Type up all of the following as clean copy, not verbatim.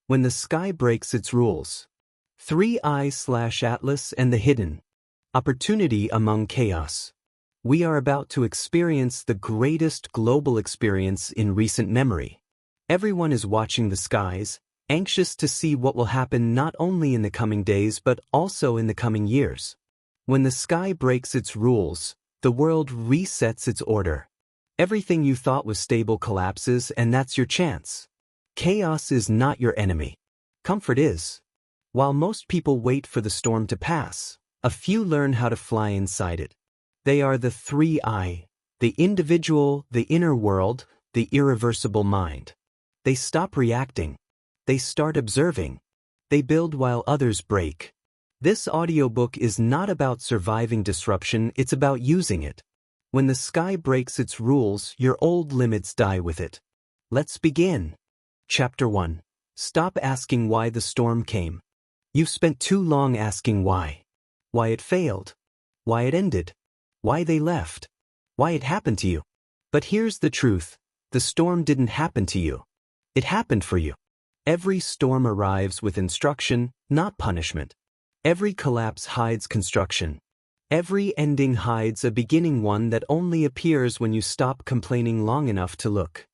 When the sky breaks its rules. 3i/Atlas and the hidden. Opportunity among chaos. We are about to experience the greatest global experience in recent memory. Everyone is watching the skies, anxious to see what will happen not only in the coming days but also in the coming years. When the sky breaks its rules, the world resets its order. Everything you thought was stable collapses, and that's your chance. Chaos is not your enemy. Comfort is. While most people wait for the storm to pass, a few learn how to fly inside it. They are the 3I, the individual, the inner world, the irreversible mind. They stop reacting. They start observing. They build while others break. This audiobook is not about surviving disruption, it's about using it. When the sky breaks its rules, your old limits die with it. Let's begin. Chapter 1. Stop asking why the storm came. You've spent too long asking why. Why it failed. Why it ended. Why they left. Why it happened to you. But here's the truth. The storm didn't happen to you. It happened for you. Every storm arrives with instruction, not punishment. Every collapse hides construction. Every ending hides a beginning, one that only appears when you stop complaining long enough to look.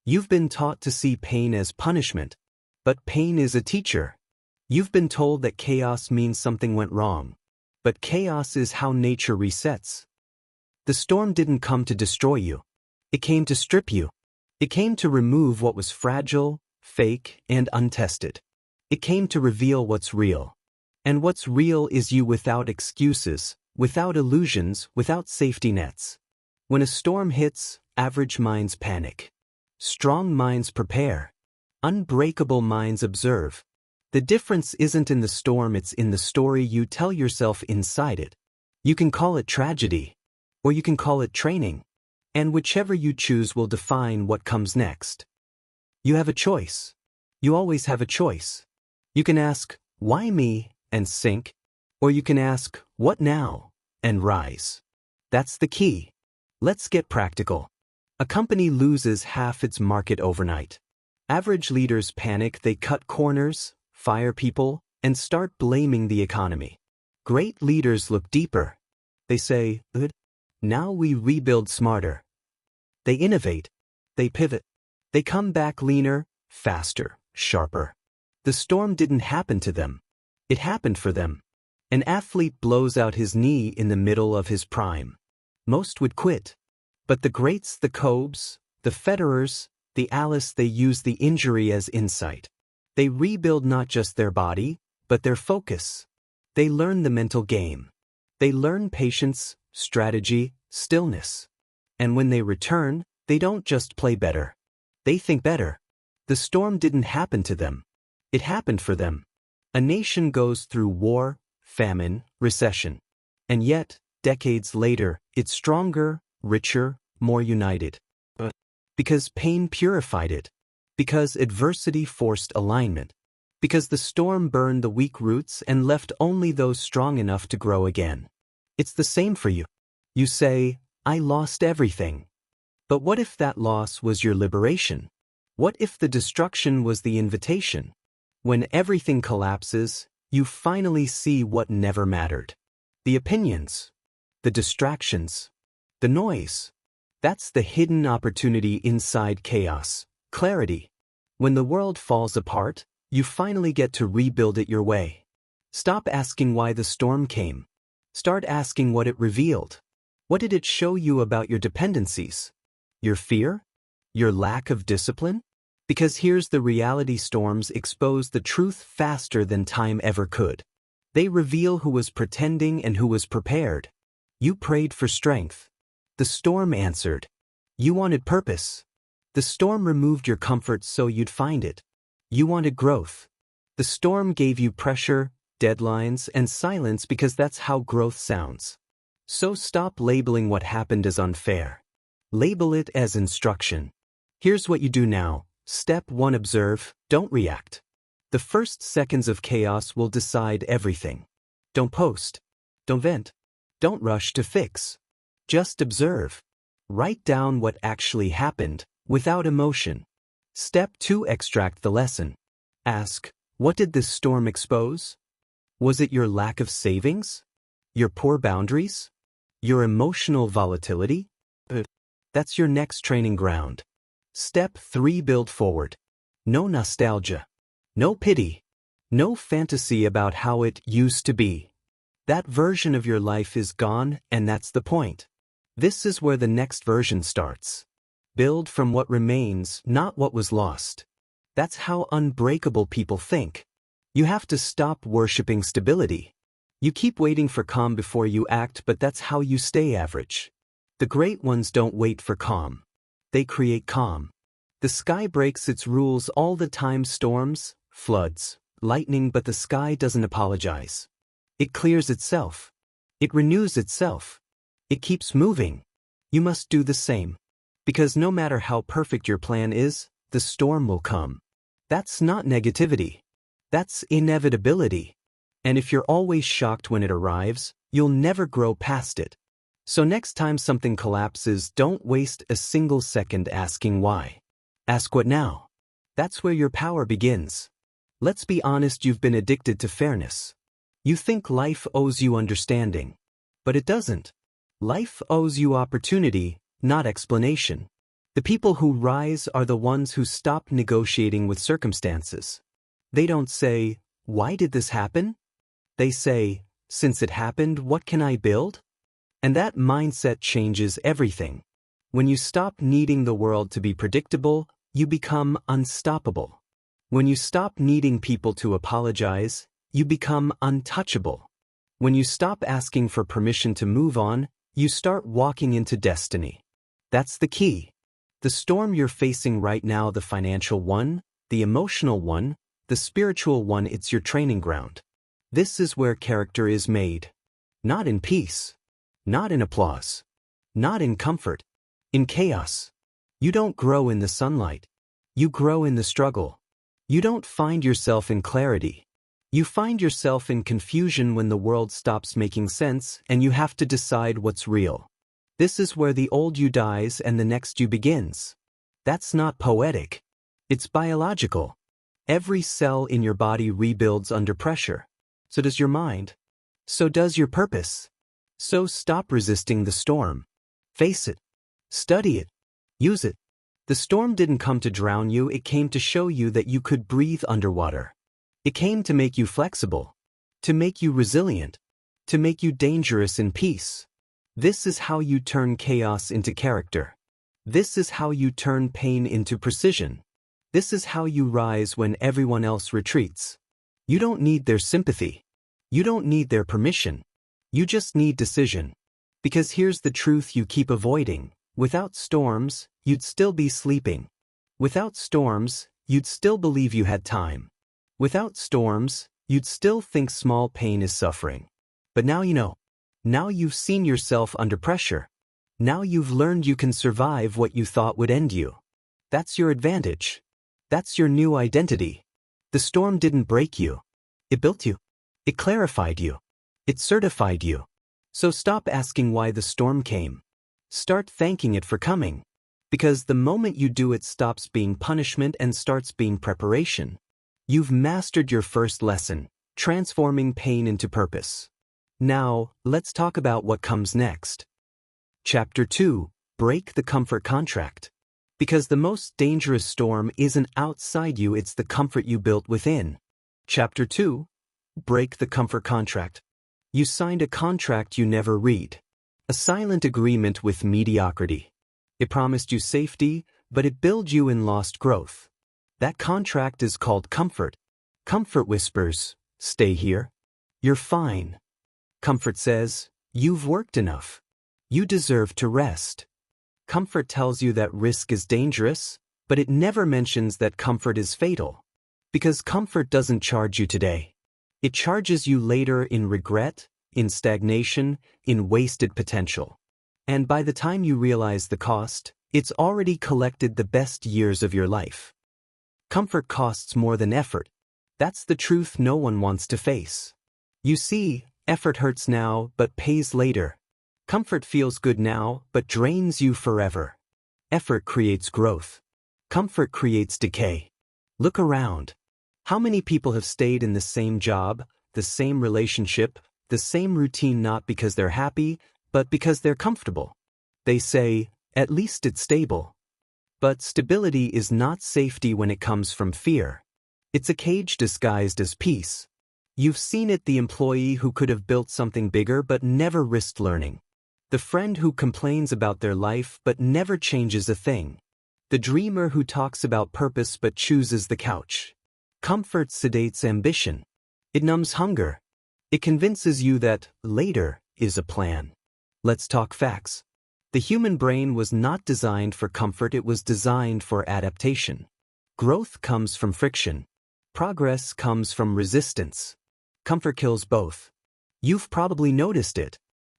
You've been taught to see pain as punishment, but pain is a teacher. You've been told that chaos means something went wrong, but chaos is how nature resets. The storm didn't come to destroy you. It came to strip you. It came to remove what was fragile, fake, and untested. It came to reveal what's real. And what's real is you, without excuses, without illusions, without safety nets. When a storm hits, average minds panic. Strong minds prepare. Unbreakable minds observe. The difference isn't in the storm, it's in the story you tell yourself inside it. You can call it tragedy, or you can call it training, and whichever you choose will define what comes next. You have a choice. You always have a choice. You can ask, why me, and sink, or you can ask, what now, and rise. That's the key. Let's get practical. A company loses half its market overnight. Average leaders panic, they cut corners, fire people, and start blaming the economy. Great leaders look deeper. They say, good, now we rebuild smarter. They innovate. They pivot. They come back leaner, faster, sharper. The storm didn't happen to them. It happened for them. An athlete blows out his knee in the middle of his prime. Most would quit. But the greats, the Kobes, the Federers, the Alice, they use the injury as insight. They rebuild not just their body, but their focus. They learn the mental game. They learn patience, strategy, stillness. And when they return, they don't just play better. They think better. The storm didn't happen to them. It happened for them. A nation goes through war, famine, recession. And yet, decades later, it's stronger, richer, more united. Because pain purified it. Because adversity forced alignment. Because the storm burned the weak roots and left only those strong enough to grow again. It's the same for you. You say, I lost everything. But what if that loss was your liberation? What if the destruction was the invitation? When everything collapses, you finally see what never mattered. The opinions. The distractions. The noise. That's the hidden opportunity inside chaos. Clarity. When the world falls apart, you finally get to rebuild it your way. Stop asking why the storm came. Start asking what it revealed. What did it show you about your dependencies? Your fear? Your lack of discipline? Because here's the reality: storms expose the truth faster than time ever could. They reveal who was pretending and who was prepared. You prayed for strength. The storm answered. You wanted purpose. The storm removed your comfort so you'd find it. You wanted growth. The storm gave you pressure, deadlines, and silence because that's how growth sounds. So stop labeling what happened as unfair. Label it as instruction. Here's what you do now. Step 1: observe, don't react. The first seconds of chaos will decide everything. Don't post. Don't vent. Don't rush to fix. Just observe. Write down what actually happened, without emotion. Step 2: extract the lesson. Ask, what did this storm expose? Was it your lack of savings? Your poor boundaries? Your emotional volatility? That's your next training ground. Step 3. Build forward. No nostalgia. No pity. No fantasy about how it used to be. That version of your life is gone, and that's the point. This is where the next version starts. Build from what remains, not what was lost. That's how unbreakable people think. You have to stop worshiping stability. You keep waiting for calm before you act, but that's how you stay average. The great ones don't wait for calm. They create calm. The sky breaks its rules all the time: storms, floods, lightning, but the sky doesn't apologize. It clears itself. It renews itself. It keeps moving. You must do the same. Because no matter how perfect your plan is, the storm will come. That's not negativity. That's inevitability. And if you're always shocked when it arrives, you'll never grow past it. So next time something collapses, don't waste a single second asking why. Ask what now. That's where your power begins. Let's be honest, you've been addicted to fairness. You think life owes you understanding. But it doesn't. Life owes you opportunity, not explanation. The people who rise are the ones who stop negotiating with circumstances. They don't say, "Why did this happen?" They say, "Since it happened, what can I build?" And that mindset changes everything. When you stop needing the world to be predictable, you become unstoppable. When you stop needing people to apologize, you become untouchable. When you stop asking for permission to move on, you start walking into destiny. That's the key. The storm you're facing right now, the financial one, the emotional one, the spiritual one, it's your training ground. This is where character is made. Not in peace. Not in applause. Not in comfort. In chaos. You don't grow in the sunlight. You grow in the struggle. You don't find yourself in clarity. You find yourself in confusion when the world stops making sense and you have to decide what's real. This is where the old you dies and the next you begins. That's not poetic. It's biological. Every cell in your body rebuilds under pressure. So does your mind. So does your purpose. So stop resisting the storm. Face it. Study it. Use it. The storm didn't come to drown you, it came to show you that you could breathe underwater. It came to make you flexible. To make you resilient. To make you dangerous in peace. This is how you turn chaos into character. This is how you turn pain into precision. This is how you rise when everyone else retreats. You don't need their sympathy. You don't need their permission. You just need decision. Because here's the truth you keep avoiding. Without storms, you'd still be sleeping. Without storms, you'd still believe you had time. Without storms, you'd still think small pain is suffering. But now you know. Now you've seen yourself under pressure. Now you've learned you can survive what you thought would end you. That's your advantage. That's your new identity. The storm didn't break you. It built you. It clarified you. It certified you. So stop asking why the storm came. Start thanking it for coming. Because the moment you do, it stops being punishment and starts being preparation. You've mastered your first lesson, transforming pain into purpose. Now, let's talk about what comes next. Chapter 2. Break the comfort contract. Because the most dangerous storm isn't outside you, it's the comfort you built within. Chapter 2. Break the comfort contract. You signed a contract you never read. A silent agreement with mediocrity. It promised you safety, but it billed you in lost growth. That contract is called comfort. Comfort whispers, "Stay here. You're fine." Comfort says, "You've worked enough. You deserve to rest." Comfort tells you that risk is dangerous, but it never mentions that comfort is fatal. Because comfort doesn't charge you today. It charges you later in regret, in stagnation, in wasted potential. And by the time you realize the cost, it's already collected the best years of your life. Comfort costs more than effort. That's the truth no one wants to face. You see, effort hurts now but pays later. Comfort feels good now but drains you forever. Effort creates growth. Comfort creates decay. Look around. How many people have stayed in the same job, the same relationship, the same routine not because they're happy, but because they're comfortable? They say, at least it's stable. But stability is not safety when it comes from fear. It's a cage disguised as peace. You've seen it: the employee who could have built something bigger but never risked learning. The friend who complains about their life but never changes a thing. The dreamer who talks about purpose but chooses the couch. Comfort sedates ambition. It numbs hunger. It convinces you that later is a plan. Let's talk facts. The human brain was not designed for comfort, it was designed for adaptation. Growth comes from friction. Progress comes from resistance. Comfort kills both. You've probably noticed it.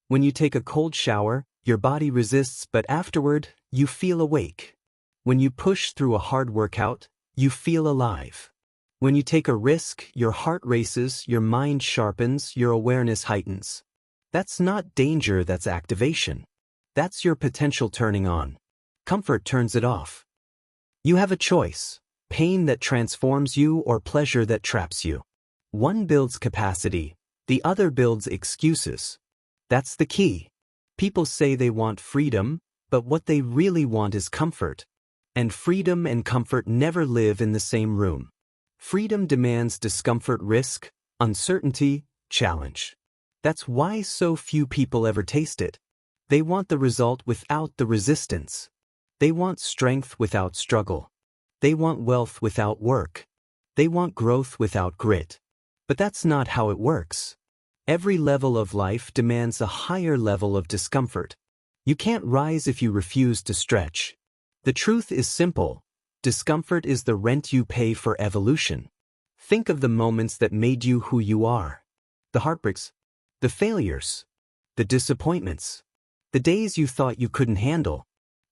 When you take a cold shower, your body resists, but afterward, you feel awake. When you push through a hard workout, you feel alive. When you take a risk, your heart races, your mind sharpens, your awareness heightens. That's not danger, that's activation. That's your potential turning on. Comfort turns it off. You have a choice: pain that transforms you or pleasure that traps you. One builds capacity, the other builds excuses. That's the key. People say they want freedom, but what they really want is comfort. And freedom and comfort never live in the same room. Freedom demands discomfort, risk, uncertainty, challenge. That's why so few people ever taste it. They want the result without the resistance. They want strength without struggle. They want wealth without work. They want growth without grit. But that's not how it works. Every level of life demands a higher level of discomfort. You can't rise if you refuse to stretch. The truth is simple. Discomfort is the rent you pay for evolution. Think of the moments that made you who you are. The heartbreaks, the failures, the disappointments, the days you thought you couldn't handle.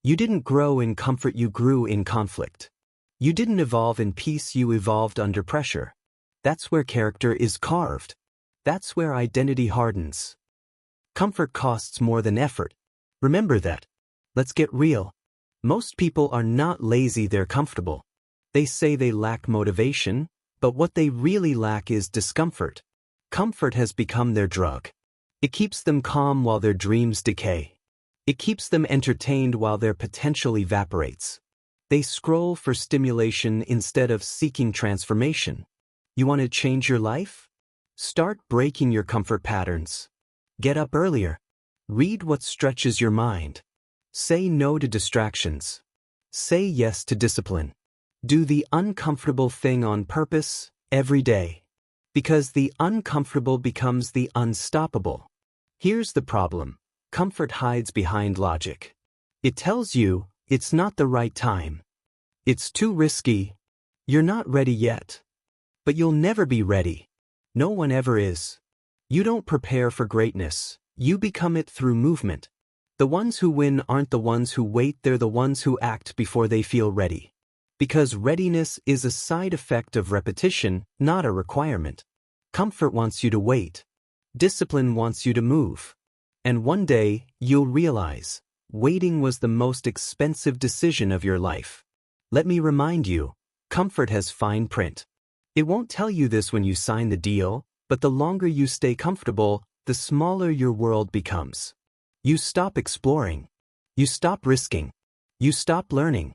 You didn't grow in comfort, you grew in conflict. You didn't evolve in peace, you evolved under pressure. That's where character is carved. That's where identity hardens. Comfort costs more than effort. Remember that. Let's get real. Most people are not lazy, they're comfortable. They say they lack motivation, but what they really lack is discomfort. Comfort has become their drug. It keeps them calm while their dreams decay. It keeps them entertained while their potential evaporates. They scroll for stimulation instead of seeking transformation. You want to change your life? Start breaking your comfort patterns. Get up earlier. Read what stretches your mind. Say no to distractions. Say yes to discipline. Do the uncomfortable thing on purpose every day. Because the uncomfortable becomes the unstoppable. Here's the problem. Comfort hides behind logic. It tells you it's not the right time. It's too risky. You're not ready yet. But you'll never be ready. No one ever is. You don't prepare for greatness. You become it through movement. The ones who win aren't the ones who wait, they're the ones who act before they feel ready. Because readiness is a side effect of repetition, not a requirement. Comfort wants you to wait. Discipline wants you to move. And one day, you'll realize, waiting was the most expensive decision of your life. Let me remind you, comfort has fine print. It won't tell you this when you sign the deal, but the longer you stay comfortable, the smaller your world becomes. You stop exploring. You stop risking. You stop learning.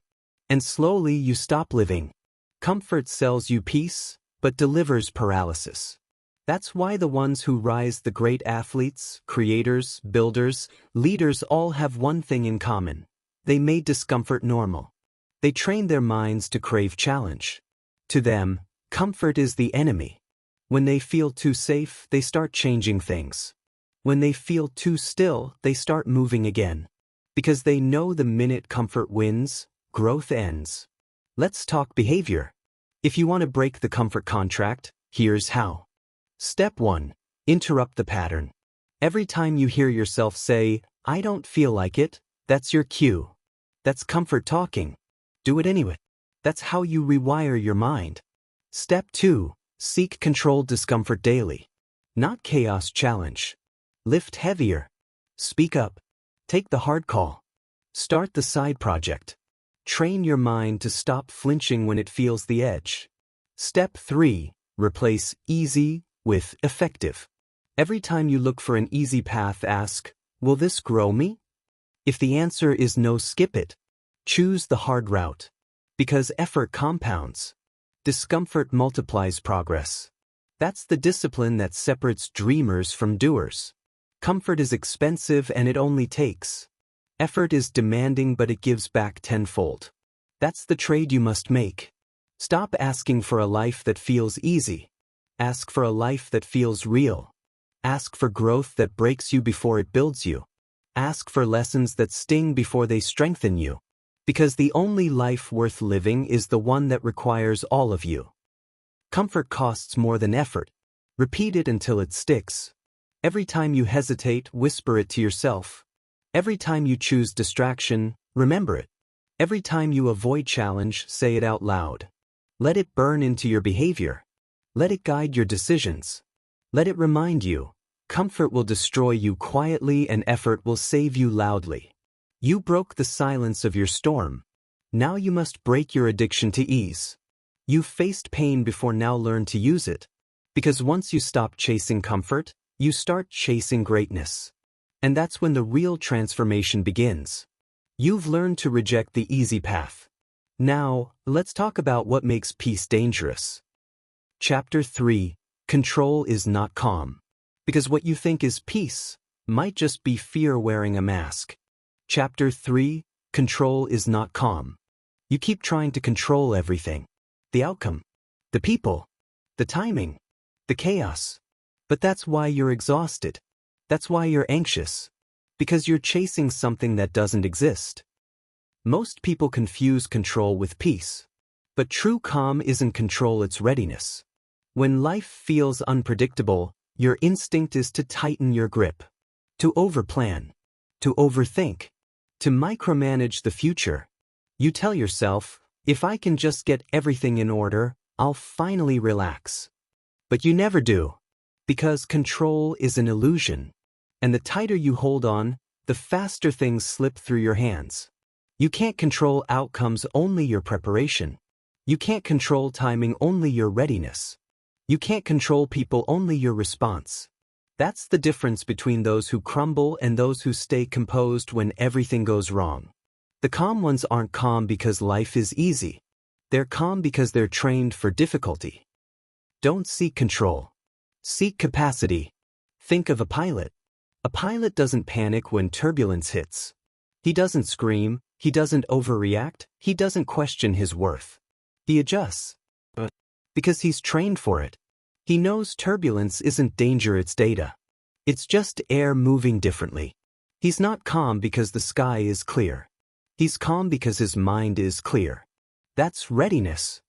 And slowly you stop living. Comfort sells you peace, but delivers paralysis. That's why the ones who rise, the great athletes, creators, builders, leaders, all have one thing in common. They made discomfort normal. They trained their minds to crave challenge. To them, comfort is the enemy. When they feel too safe, they start changing things. When they feel too still, they start moving again. Because they know the minute comfort wins, growth ends. Let's talk behavior. If you want to break the comfort contract, here's how. Step 1. Interrupt the pattern. Every time you hear yourself say, "I don't feel like it," that's your cue. That's comfort talking. Do it anyway. That's how you rewire your mind. Step 2. Seek controlled discomfort daily. Not chaos, challenge. Lift heavier. Speak up. Take the hard call. Start the side project. Train your mind to stop flinching when it feels the edge. Step 3. Replace easy with effective. Every time you look for an easy path, ask, will this grow me? If the answer is no, skip it. Choose the hard route. Because effort compounds. Discomfort multiplies progress. That's the discipline that separates dreamers from doers. Comfort is expensive and it only takes. Effort is demanding but it gives back tenfold. That's the trade you must make. Stop asking for a life that feels easy. Ask for a life that feels real. Ask for growth that breaks you before it builds you. Ask for lessons that sting before they strengthen you. Because the only life worth living is the one that requires all of you. Comfort costs more than effort. Repeat it until it sticks. Every time you hesitate, whisper it to yourself. Every time you choose distraction, remember it. Every time you avoid challenge, say it out loud. Let it burn into your behavior. Let it guide your decisions. Let it remind you, comfort will destroy you quietly and effort will save you loudly. You broke the silence of your storm. Now you must break your addiction to ease. You faced pain before, now learn to use it. Because once you stop chasing comfort, you start chasing greatness. And that's when the real transformation begins. You've learned to reject the easy path. Now, let's talk about what makes peace dangerous. Chapter 3. Control is not calm. Because what you think is peace might just be fear wearing a mask. Chapter 3. Control is not calm. You keep trying to control everything. The outcome, the people, the timing, the chaos. But that's why you're exhausted. That's why you're anxious. Because you're chasing something that doesn't exist. Most people confuse control with peace. But true calm isn't control, it's readiness. When life feels unpredictable, your instinct is to tighten your grip. To overplan. To overthink. To micromanage the future. You tell yourself, if I can just get everything in order, I'll finally relax. But you never do. Because control is an illusion. And the tighter you hold on, the faster things slip through your hands. You can't control outcomes, only your preparation. You can't control timing, only your readiness. You can't control people, only your response. That's the difference between those who crumble and those who stay composed when everything goes wrong. The calm ones aren't calm because life is easy. They're calm because they're trained for difficulty. Don't seek control. Seek capacity. Think of a pilot. A pilot doesn't panic when turbulence hits. He doesn't scream, he doesn't overreact, he doesn't question his worth. He adjusts. Because he's trained for it. He knows turbulence isn't danger, it's data. It's just air moving differently. He's not calm because the sky is clear. He's calm because his mind is clear. That's readiness.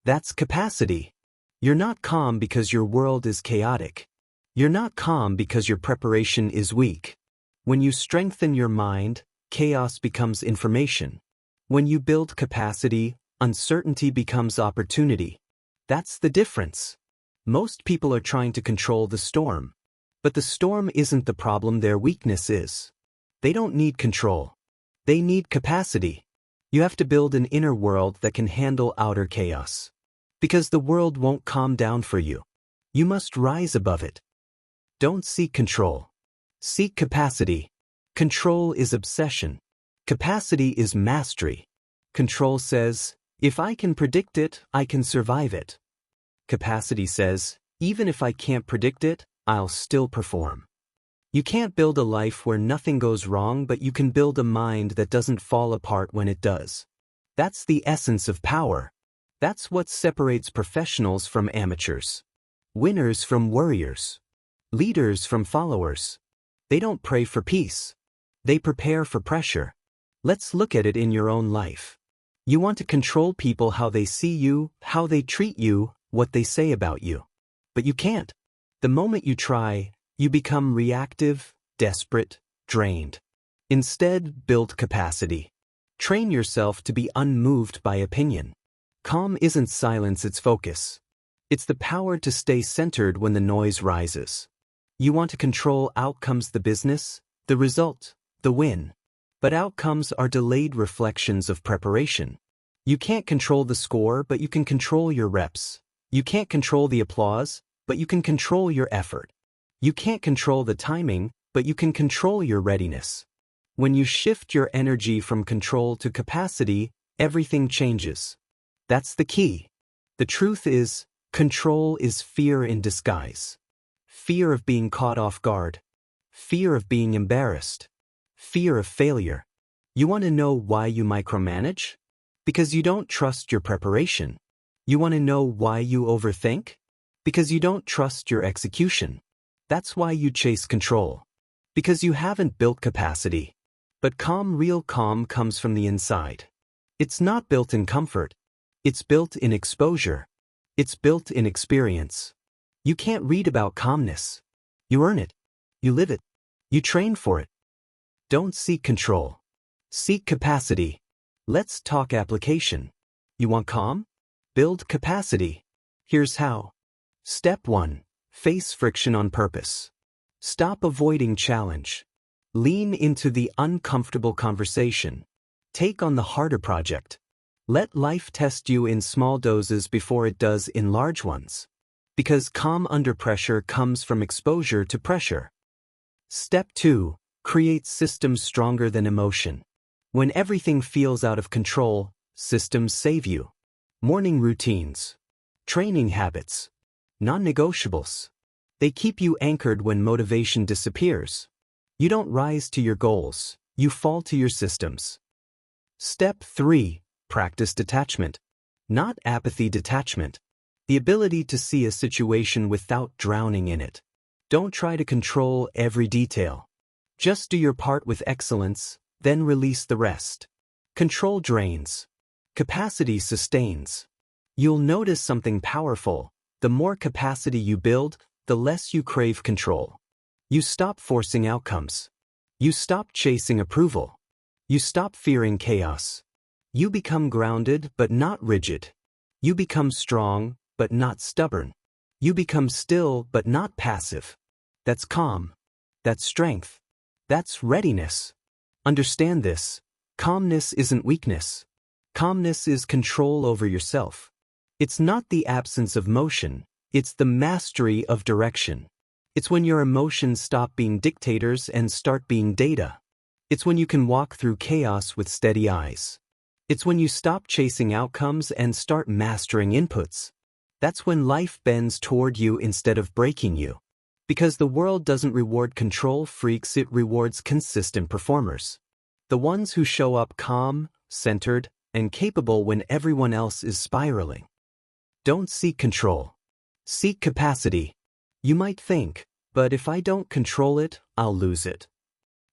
That's capacity. You're not calm because your world is chaotic. You're not calm because your preparation is weak. When you strengthen your mind, chaos becomes information. When you build capacity, uncertainty becomes opportunity. That's the difference. Most people are trying to control the storm. But the storm isn't the problem, their weakness is. They don't need control. They need capacity. You have to build an inner world that can handle outer chaos. Because the world won't calm down for you. You must rise above it. Don't seek control. Seek capacity. Control is obsession. Capacity is mastery. Control says, if I can predict it, I can survive it. Capacity says, even if I can't predict it, I'll still perform. You can't build a life where nothing goes wrong, but you can build a mind that doesn't fall apart when it does. That's the essence of power. That's what separates professionals from amateurs. Winners from worriers. Leaders from followers. They don't pray for peace. They prepare for pressure. Let's look at it in your own life. You want to control people, how they see you, how they treat you, what they say about you. But you can't. The moment you try, you become reactive, desperate, drained. Instead, build capacity. Train yourself to be unmoved by opinion. Calm isn't silence, it's focus. It's the power to stay centered when the noise rises. You want to control outcomes, the business, the result, the win. But outcomes are delayed reflections of preparation. You can't control the score, but you can control your reps. You can't control the applause, but you can control your effort. You can't control the timing, but you can control your readiness. When you shift your energy from control to capacity, everything changes. That's the key. The truth is, control is fear in disguise. Fear of being caught off guard. Fear of being embarrassed. Fear of failure. You want to know why you micromanage? Because you don't trust your preparation. You want to know why you overthink? Because you don't trust your execution. That's why you chase control. Because you haven't built capacity. But real calm comes from the inside. It's not built in comfort. It's built in exposure. It's built in experience. You can't read about calmness. You earn it. You live it. You train for it. Don't seek control. Seek capacity. Let's talk application. You want calm? Build capacity. Here's how. Step 1. Face friction on purpose. Stop avoiding challenge. Lean into the uncomfortable conversation. Take on the harder project. Let life test you in small doses before it does in large ones. Because calm under pressure comes from exposure to pressure. Step 2. Create systems stronger than emotion. When everything feels out of control, systems save you. Morning routines. Training habits. Non-negotiables. They keep you anchored when motivation disappears. You don't rise to your goals, you fall to your systems. Step 3. Practice detachment. Not apathy, detachment. The ability to see a situation without drowning in it. Don't try to control every detail. Just do your part with excellence, then release the rest. Control drains. Capacity sustains. You'll notice something powerful. The more capacity you build, the less you crave control. You stop forcing outcomes. You stop chasing approval. You stop fearing chaos. You become grounded but not rigid. You become strong but not stubborn. You become still but not passive. That's calm. That's strength. That's readiness. Understand this. Calmness isn't weakness. Calmness is control over yourself. It's not the absence of motion. It's the mastery of direction. It's when your emotions stop being dictators and start being data. It's when you can walk through chaos with steady eyes. It's when you stop chasing outcomes and start mastering inputs. That's when life bends toward you instead of breaking you. Because the world doesn't reward control freaks, it rewards consistent performers. The ones who show up calm, centered, and capable when everyone else is spiraling. Don't seek control. Seek capacity. You might think, but if I don't control it, I'll lose it.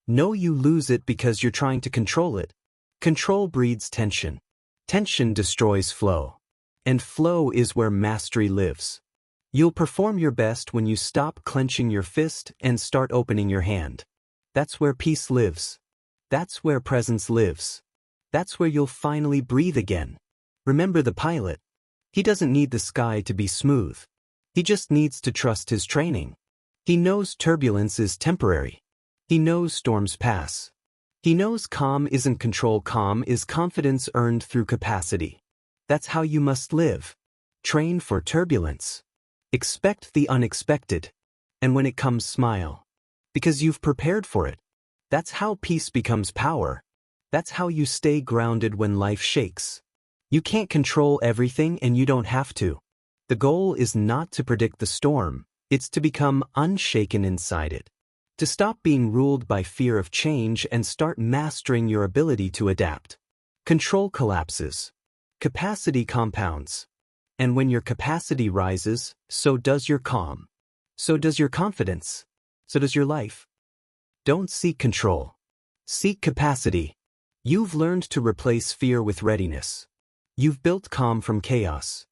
No, you lose it because you're trying to control it. Control breeds tension. Tension destroys flow. And flow is where mastery lives. You'll perform your best when you stop clenching your fist and start opening your hand. That's where peace lives. That's where presence lives. That's where you'll finally breathe again. Remember the pilot. He doesn't need the sky to be smooth. He just needs to trust his training. He knows turbulence is temporary. He knows storms pass. He knows calm isn't control. Calm is confidence earned through capacity. That's how you must live. Train for turbulence. Expect the unexpected. And when it comes, smile. Because you've prepared for it. That's how peace becomes power. That's how you stay grounded when life shakes. You can't control everything and you don't have to. The goal is not to predict the storm, it's to become unshaken inside it. To stop being ruled by fear of change and start mastering your ability to adapt. Control collapses. Capacity compounds. And when your capacity rises, so does your calm. So does your confidence. So does your life. Don't seek control. Seek capacity. You've learned to replace fear with readiness. You've built calm from chaos.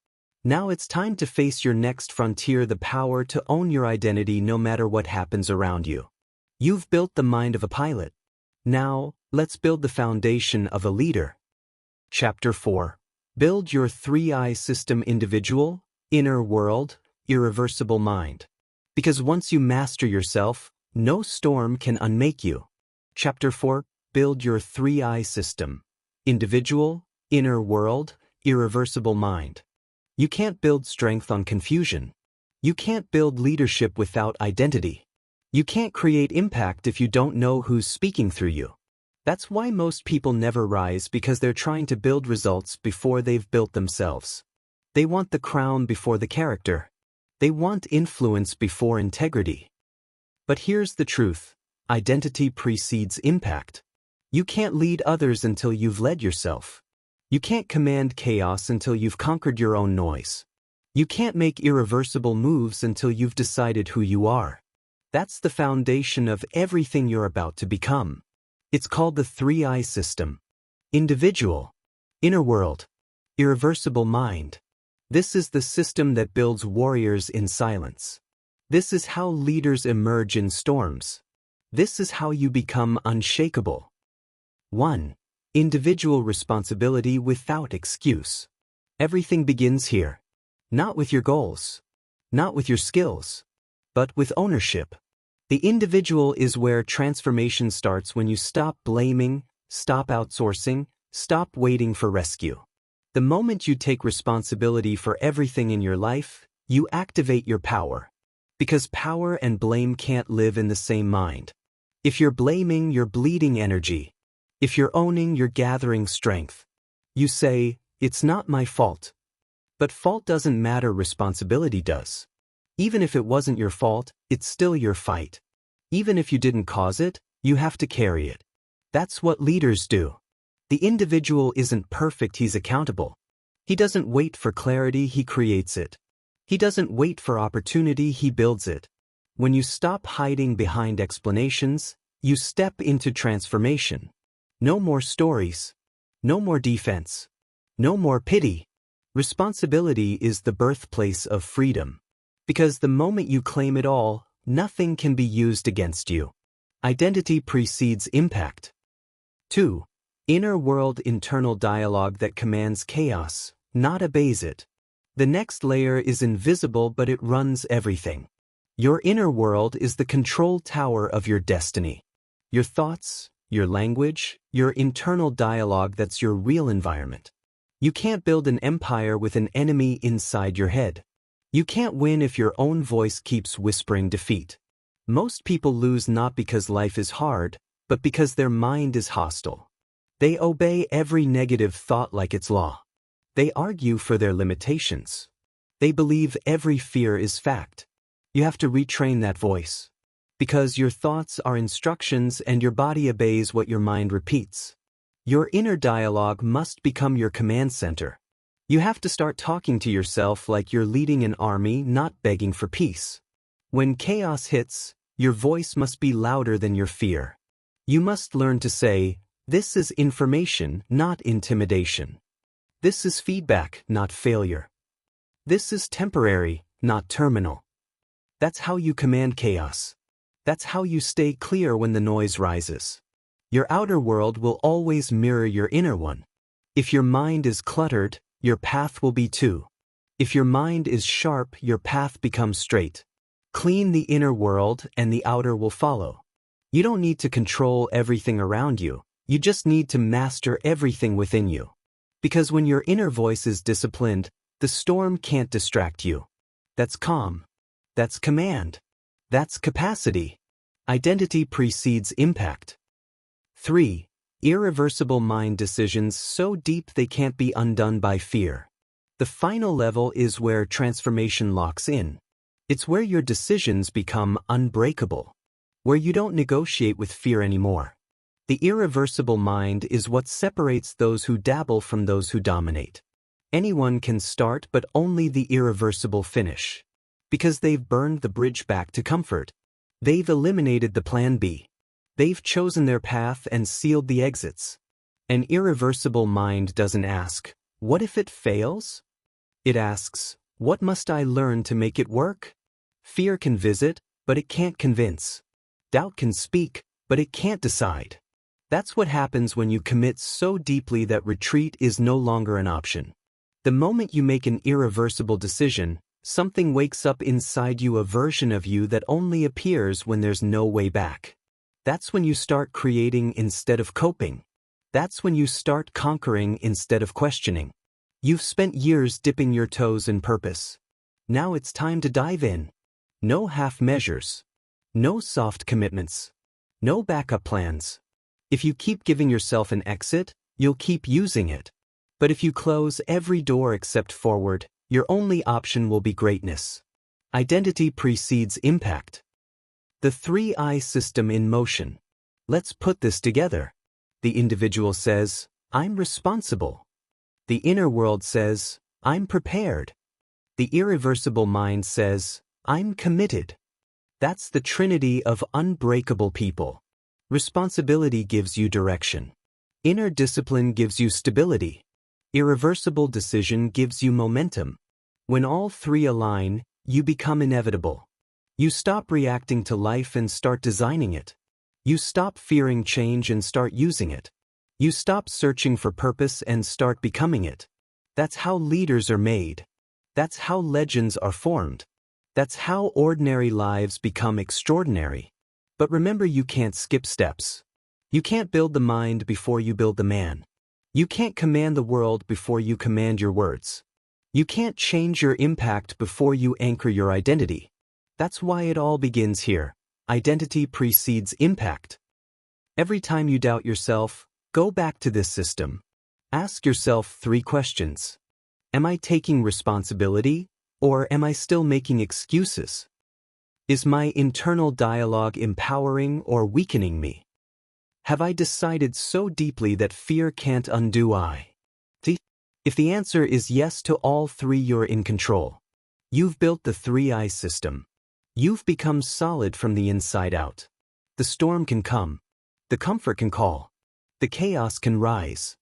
Now it's time to face your next frontier, the power to own your identity no matter what happens around you. You've built the mind of a pilot. Now, let's build the foundation of a leader. Chapter 4. Build your 3I system: individual, inner world, irreversible mind. Because once you master yourself, no storm can unmake you. Chapter 4. Build your 3I system: individual, inner world, irreversible mind. You can't build strength on confusion. You can't build leadership without identity. You can't create impact if you don't know who's speaking through you. That's why most people never rise, because they're trying to build results before they've built themselves. They want the crown before the character. They want influence before integrity. But here's the truth: identity precedes impact. You can't lead others until you've led yourself. You can't command chaos until you've conquered your own noise. You can't make irreversible moves until you've decided who you are. That's the foundation of everything you're about to become. It's called the 3I system: individual, inner world, irreversible mind. This is the system that builds warriors in silence. This is how leaders emerge in storms. This is how you become unshakable. 1. Individual responsibility without excuse. Everything begins here. Not with your goals, not with your skills, but with ownership. The individual is where transformation starts, when you stop blaming, stop outsourcing, stop waiting for rescue. The moment you take responsibility for everything in your life, you activate your power. Because power and blame can't live in the same mind. If you're blaming, you're bleeding energy. If you're owning, you're gathering strength. You say, "It's not my fault." But fault doesn't matter, responsibility does. Even if it wasn't your fault, it's still your fight. Even if you didn't cause it, you have to carry it. That's what leaders do. The individual isn't perfect, he's accountable. He doesn't wait for clarity, he creates it. He doesn't wait for opportunity, he builds it. When you stop hiding behind explanations, you step into transformation. No more stories. No more defense. No more pity. Responsibility is the birthplace of freedom. Because the moment you claim it all, nothing can be used against you. Identity precedes impact. 2. Inner world, internal dialogue that commands chaos, not obeys it. The next layer is invisible, but it runs everything. Your inner world is the control tower of your destiny. Your thoughts, your language, your internal dialogue, that's your real environment. You can't build an empire with an enemy inside your head. You can't win if your own voice keeps whispering defeat. Most people lose not because life is hard, but because their mind is hostile. They obey every negative thought like it's law. They argue for their limitations. They believe every fear is fact. You have to retrain that voice. Because your thoughts are instructions and your body obeys what your mind repeats. Your inner dialogue must become your command center. You have to start talking to yourself like you're leading an army, not begging for peace. When chaos hits, your voice must be louder than your fear. You must learn to say, "This is information, not intimidation. This is feedback, not failure. This is temporary, not terminal." That's how you command chaos. That's how you stay clear when the noise rises. Your outer world will always mirror your inner one. If your mind is cluttered, your path will be too. If your mind is sharp, your path becomes straight. Clean the inner world and the outer will follow. You don't need to control everything around you. You just need to master everything within you. Because when your inner voice is disciplined, the storm can't distract you. That's calm. That's command. That's capacity. Identity precedes impact. 3. Irreversible mind decisions so deep they can't be undone by fear. The final level is where transformation locks in. It's where your decisions become unbreakable. Where you don't negotiate with fear anymore. The irreversible mind is what separates those who dabble from those who dominate. Anyone can start, but only the irreversible finish. Because they've burned the bridge back to comfort. They've eliminated the plan B. They've chosen their path and sealed the exits. An irreversible mind doesn't ask, "What if it fails?" It asks, "What must I learn to make it work?" Fear can visit, but it can't convince. Doubt can speak, but it can't decide. That's what happens when you commit so deeply that retreat is no longer an option. The moment you make an irreversible decision, something wakes up inside you, a version of you that only appears when there's no way back. That's when you start creating instead of coping. That's when you start conquering instead of questioning. You've spent years dipping your toes in purpose. Now it's time to dive in. No half measures. No soft commitments. No backup plans. If you keep giving yourself an exit, you'll keep using it. But if you close every door except forward, your only option will be greatness. Identity precedes impact. The 3I system in motion. Let's put this together. The individual says, I'm responsible. The inner world says, I'm prepared. The irreversible mind says, I'm committed. That's the trinity of unbreakable people. Responsibility gives you direction. Inner discipline gives you stability. Irreversible decision gives you momentum. When all three align, you become inevitable. You stop reacting to life and start designing it. You stop fearing change and start using it. You stop searching for purpose and start becoming it. That's how leaders are made. That's how legends are formed. That's how ordinary lives become extraordinary. But remember, you can't skip steps. You can't build the mind before you build the man. You can't command the world before you command your words. You can't change your impact before you anchor your identity. That's why it all begins here. Identity precedes impact. Every time you doubt yourself, go back to this system. Ask yourself 3 questions. Am I taking responsibility, or am I still making excuses? Is my internal dialogue empowering or weakening me? Have I decided so deeply that fear can't undo I? If the answer is yes to all 3, you're in control. You've built the 3I system. You've become solid from the inside out. The storm can come. The comfort can call. The chaos can rise.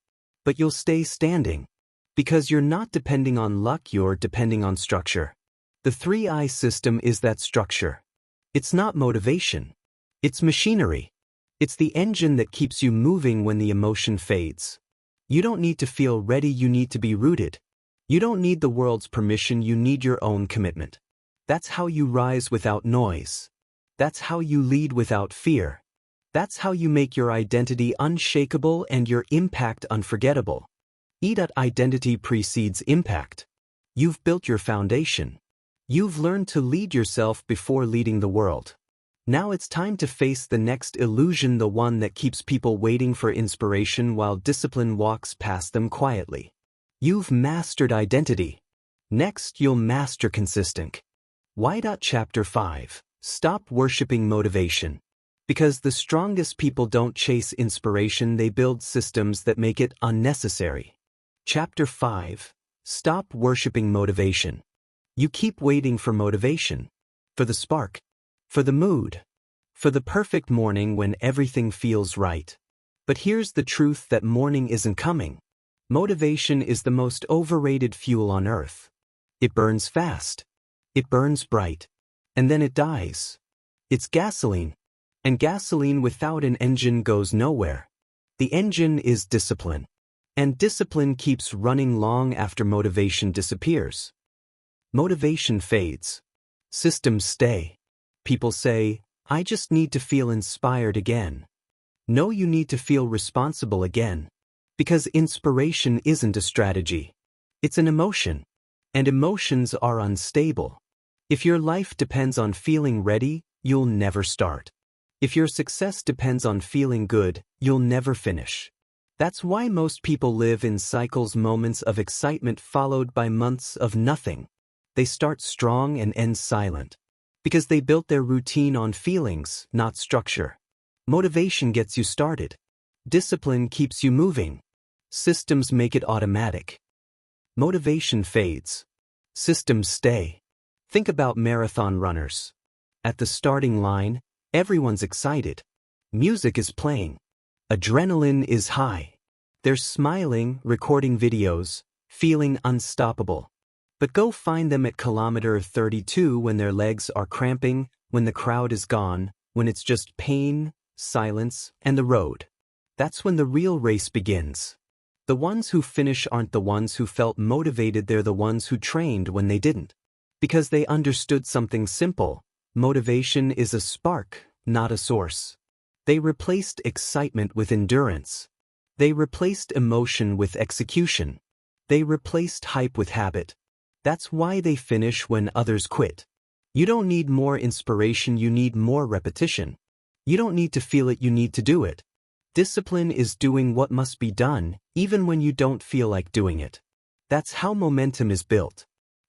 But you'll stay standing. Because you're not depending on luck, you're depending on structure. The 3I system is that structure. It's not motivation. It's machinery. It's the engine that keeps you moving when the emotion fades. You don't need to feel ready, you need to be rooted. You don't need the world's permission, you need your own commitment. That's how you rise without noise. That's how you lead without fear. That's how you make your identity unshakable and your impact unforgettable. Identity precedes impact. You've built your foundation. You've learned to lead yourself before leading the world. Now it's time to face the next illusion, the one that keeps people waiting for inspiration while discipline walks past them quietly. You've mastered identity. Next, you'll master consistent. Why? Chapter 5. Stop worshipping motivation. Because the strongest people don't chase inspiration, they build systems that make it unnecessary. Chapter 5. Stop worshipping motivation. You keep waiting for motivation. For the spark. For the mood. For the perfect morning when everything feels right. But here's the truth: that morning isn't coming. Motivation is the most overrated fuel on earth. It burns fast. It burns bright. And then it dies. It's gasoline. And gasoline without an engine goes nowhere. The engine is discipline. And discipline keeps running long after motivation disappears. Motivation fades. Systems stay. People say, I just need to feel inspired again. No, you need to feel responsible again. Because inspiration isn't a strategy. It's an emotion. And emotions are unstable. If your life depends on feeling ready, you'll never start. If your success depends on feeling good, you'll never finish. That's why most people live in cycles: moments of excitement followed by months of nothing. They start strong and end silent. Because they built their routine on feelings, not structure. Motivation gets you started. Discipline keeps you moving. Systems make it automatic. Motivation fades. Systems stay. Think about marathon runners. At the starting line, everyone's excited. Music is playing. Adrenaline is high. They're smiling, recording videos, feeling unstoppable. But go find them at kilometer 32 when their legs are cramping, when the crowd is gone, when it's just pain, silence, and the road. That's when the real race begins. The ones who finish aren't the ones who felt motivated, they're the ones who trained when they didn't. Because they understood something simple: motivation is a spark, not a source. They replaced excitement with endurance. They replaced emotion with execution. They replaced hype with habit. That's why they finish when others quit. You don't need more inspiration, you need more repetition. You don't need to feel it, you need to do it. Discipline is doing what must be done, even when you don't feel like doing it. That's how momentum is built.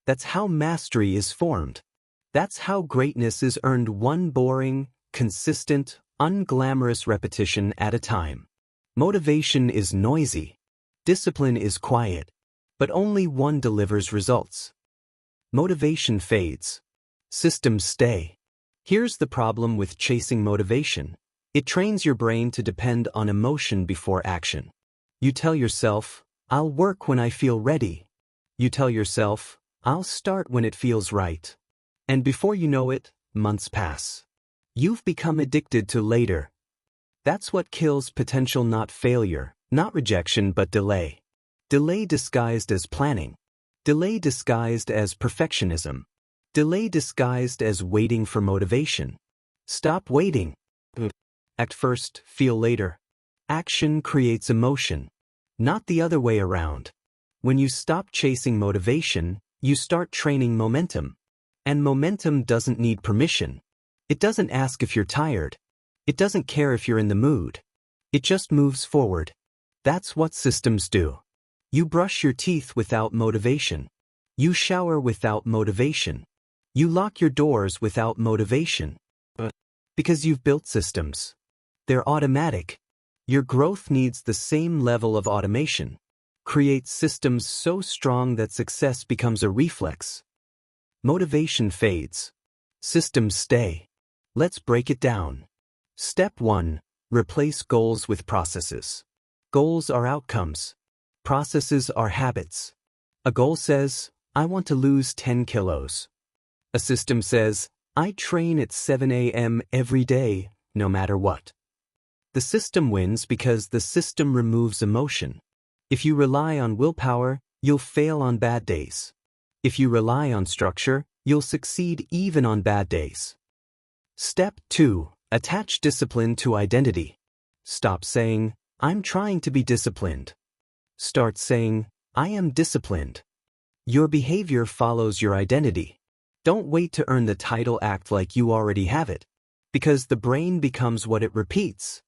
That's how mastery is formed. That's how greatness is earned, one boring, consistent, unglamorous repetition at a time. Motivation is noisy. Discipline is quiet. But only one delivers results. Motivation fades. Systems stay. Here's the problem with chasing motivation. It trains your brain to depend on emotion before action. You tell yourself, I'll work when I feel ready. You tell yourself, I'll start when it feels right. And before you know it, months pass. You've become addicted to later. That's what kills potential, not failure, not rejection, but delay. Delay disguised as planning. Delay disguised as perfectionism. Delay disguised as waiting for motivation. Stop waiting. Act first, feel later. Action creates emotion, not the other way around. When you stop chasing motivation, you start training momentum. And momentum doesn't need permission. It doesn't ask if you're tired. It doesn't care if you're in the mood. It just moves forward. That's what systems do. You brush your teeth without motivation. You shower without motivation. You lock your doors without motivation. Because you've built systems. They're automatic. Your growth needs the same level of automation. Create systems so strong that success becomes a reflex. Motivation fades. Systems stay. Let's break it down. Step 1. Replace goals with processes. Goals are outcomes. Processes are habits. A goal says, I want to lose 10 kilos. A system says, I train at 7 a.m. every day, no matter what. The system wins because the system removes emotion. If you rely on willpower, you'll fail on bad days. If you rely on structure, you'll succeed even on bad days. Step 2. Attach discipline to identity. Stop saying, I'm trying to be disciplined. Start saying, I am disciplined. Your behavior follows your identity. Don't wait to earn the title, act like you already have it. Because the brain becomes what it repeats.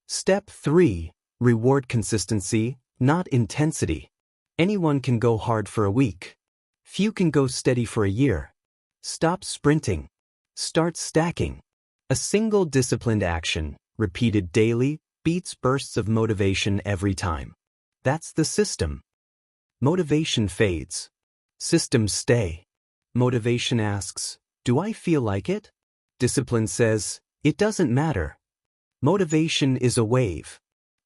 Step 3. Reward consistency, not intensity. Anyone can go hard for a week. Few can go steady for a year. Stop sprinting. Start stacking. A single disciplined action, repeated daily, beats bursts of motivation every time. That's the system. Motivation fades. Systems stay. Motivation asks, do I feel like it? Discipline says, it doesn't matter. Motivation is a wave.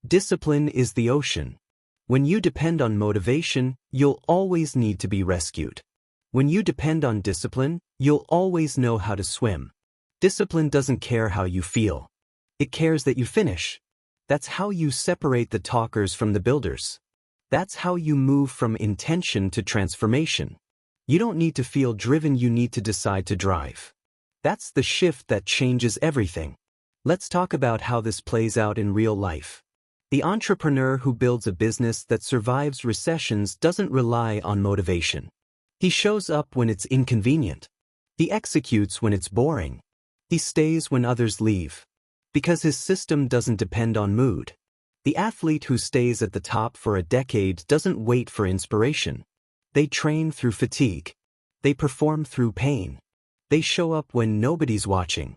Discipline is the ocean. When you depend on motivation, you'll always need to be rescued. When you depend on discipline, you'll always know how to swim. Discipline doesn't care how you feel. It cares that you finish. That's how you separate the talkers from the builders. That's how you move from intention to transformation. You don't need to feel driven, you need to decide to drive. That's the shift that changes everything. Let's talk about how this plays out in real life. The entrepreneur who builds a business that survives recessions doesn't rely on motivation. He shows up when it's inconvenient. He executes when it's boring. He stays when others leave. Because his system doesn't depend on mood. The athlete who stays at the top for a decade doesn't wait for inspiration. They train through fatigue. They perform through pain. They show up when nobody's watching.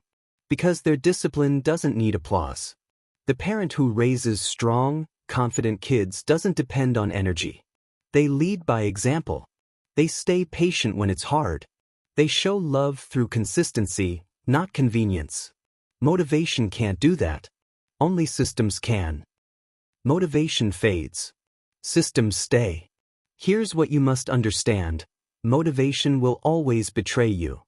Because their discipline doesn't need applause. The parent who raises strong, confident kids doesn't depend on energy. They lead by example. They stay patient when it's hard. They show love through consistency, not convenience. Motivation can't do that. Only systems can. Motivation fades. Systems stay. Here's what you must understand. Motivation will always betray you.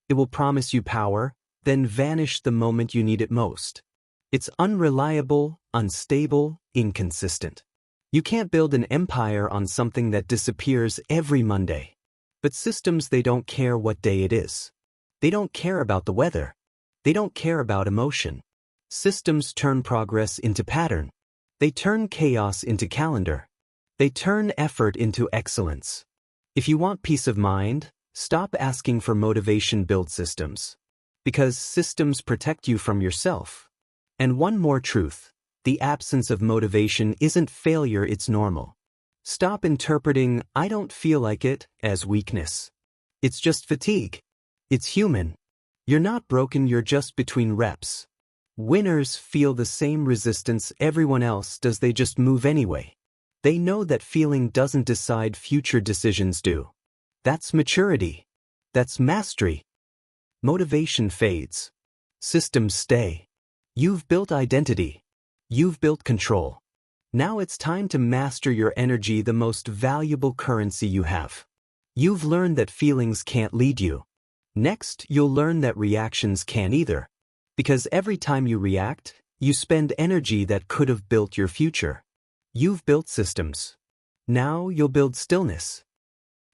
It will promise you power, then vanish the moment you need it most. It's unreliable, unstable, inconsistent. You can't build an empire on something that disappears every Monday. But systems, they don't care what day it is. They don't care about the weather. They don't care about emotion. Systems turn progress into pattern. They turn chaos into calendar. They turn effort into excellence. If you want peace of mind, stop asking for motivation-built systems. Because systems protect you from yourself. And one more truth. The absence of motivation isn't failure, it's normal. Stop interpreting "I don't feel like it" as weakness. It's just fatigue. It's human. You're not broken, you're just between reps. Winners feel the same resistance everyone else does, they just move anyway. They know that feeling doesn't decide, future decisions do. That's maturity. That's mastery. Motivation fades. Systems stay. You've built identity. You've built control. Now it's time to master your energy, the most valuable currency you have. You've learned that feelings can't lead you. Next, you'll learn that reactions can't either. Because every time you react, you spend energy that could have built your future. You've built systems. Now you'll build stillness.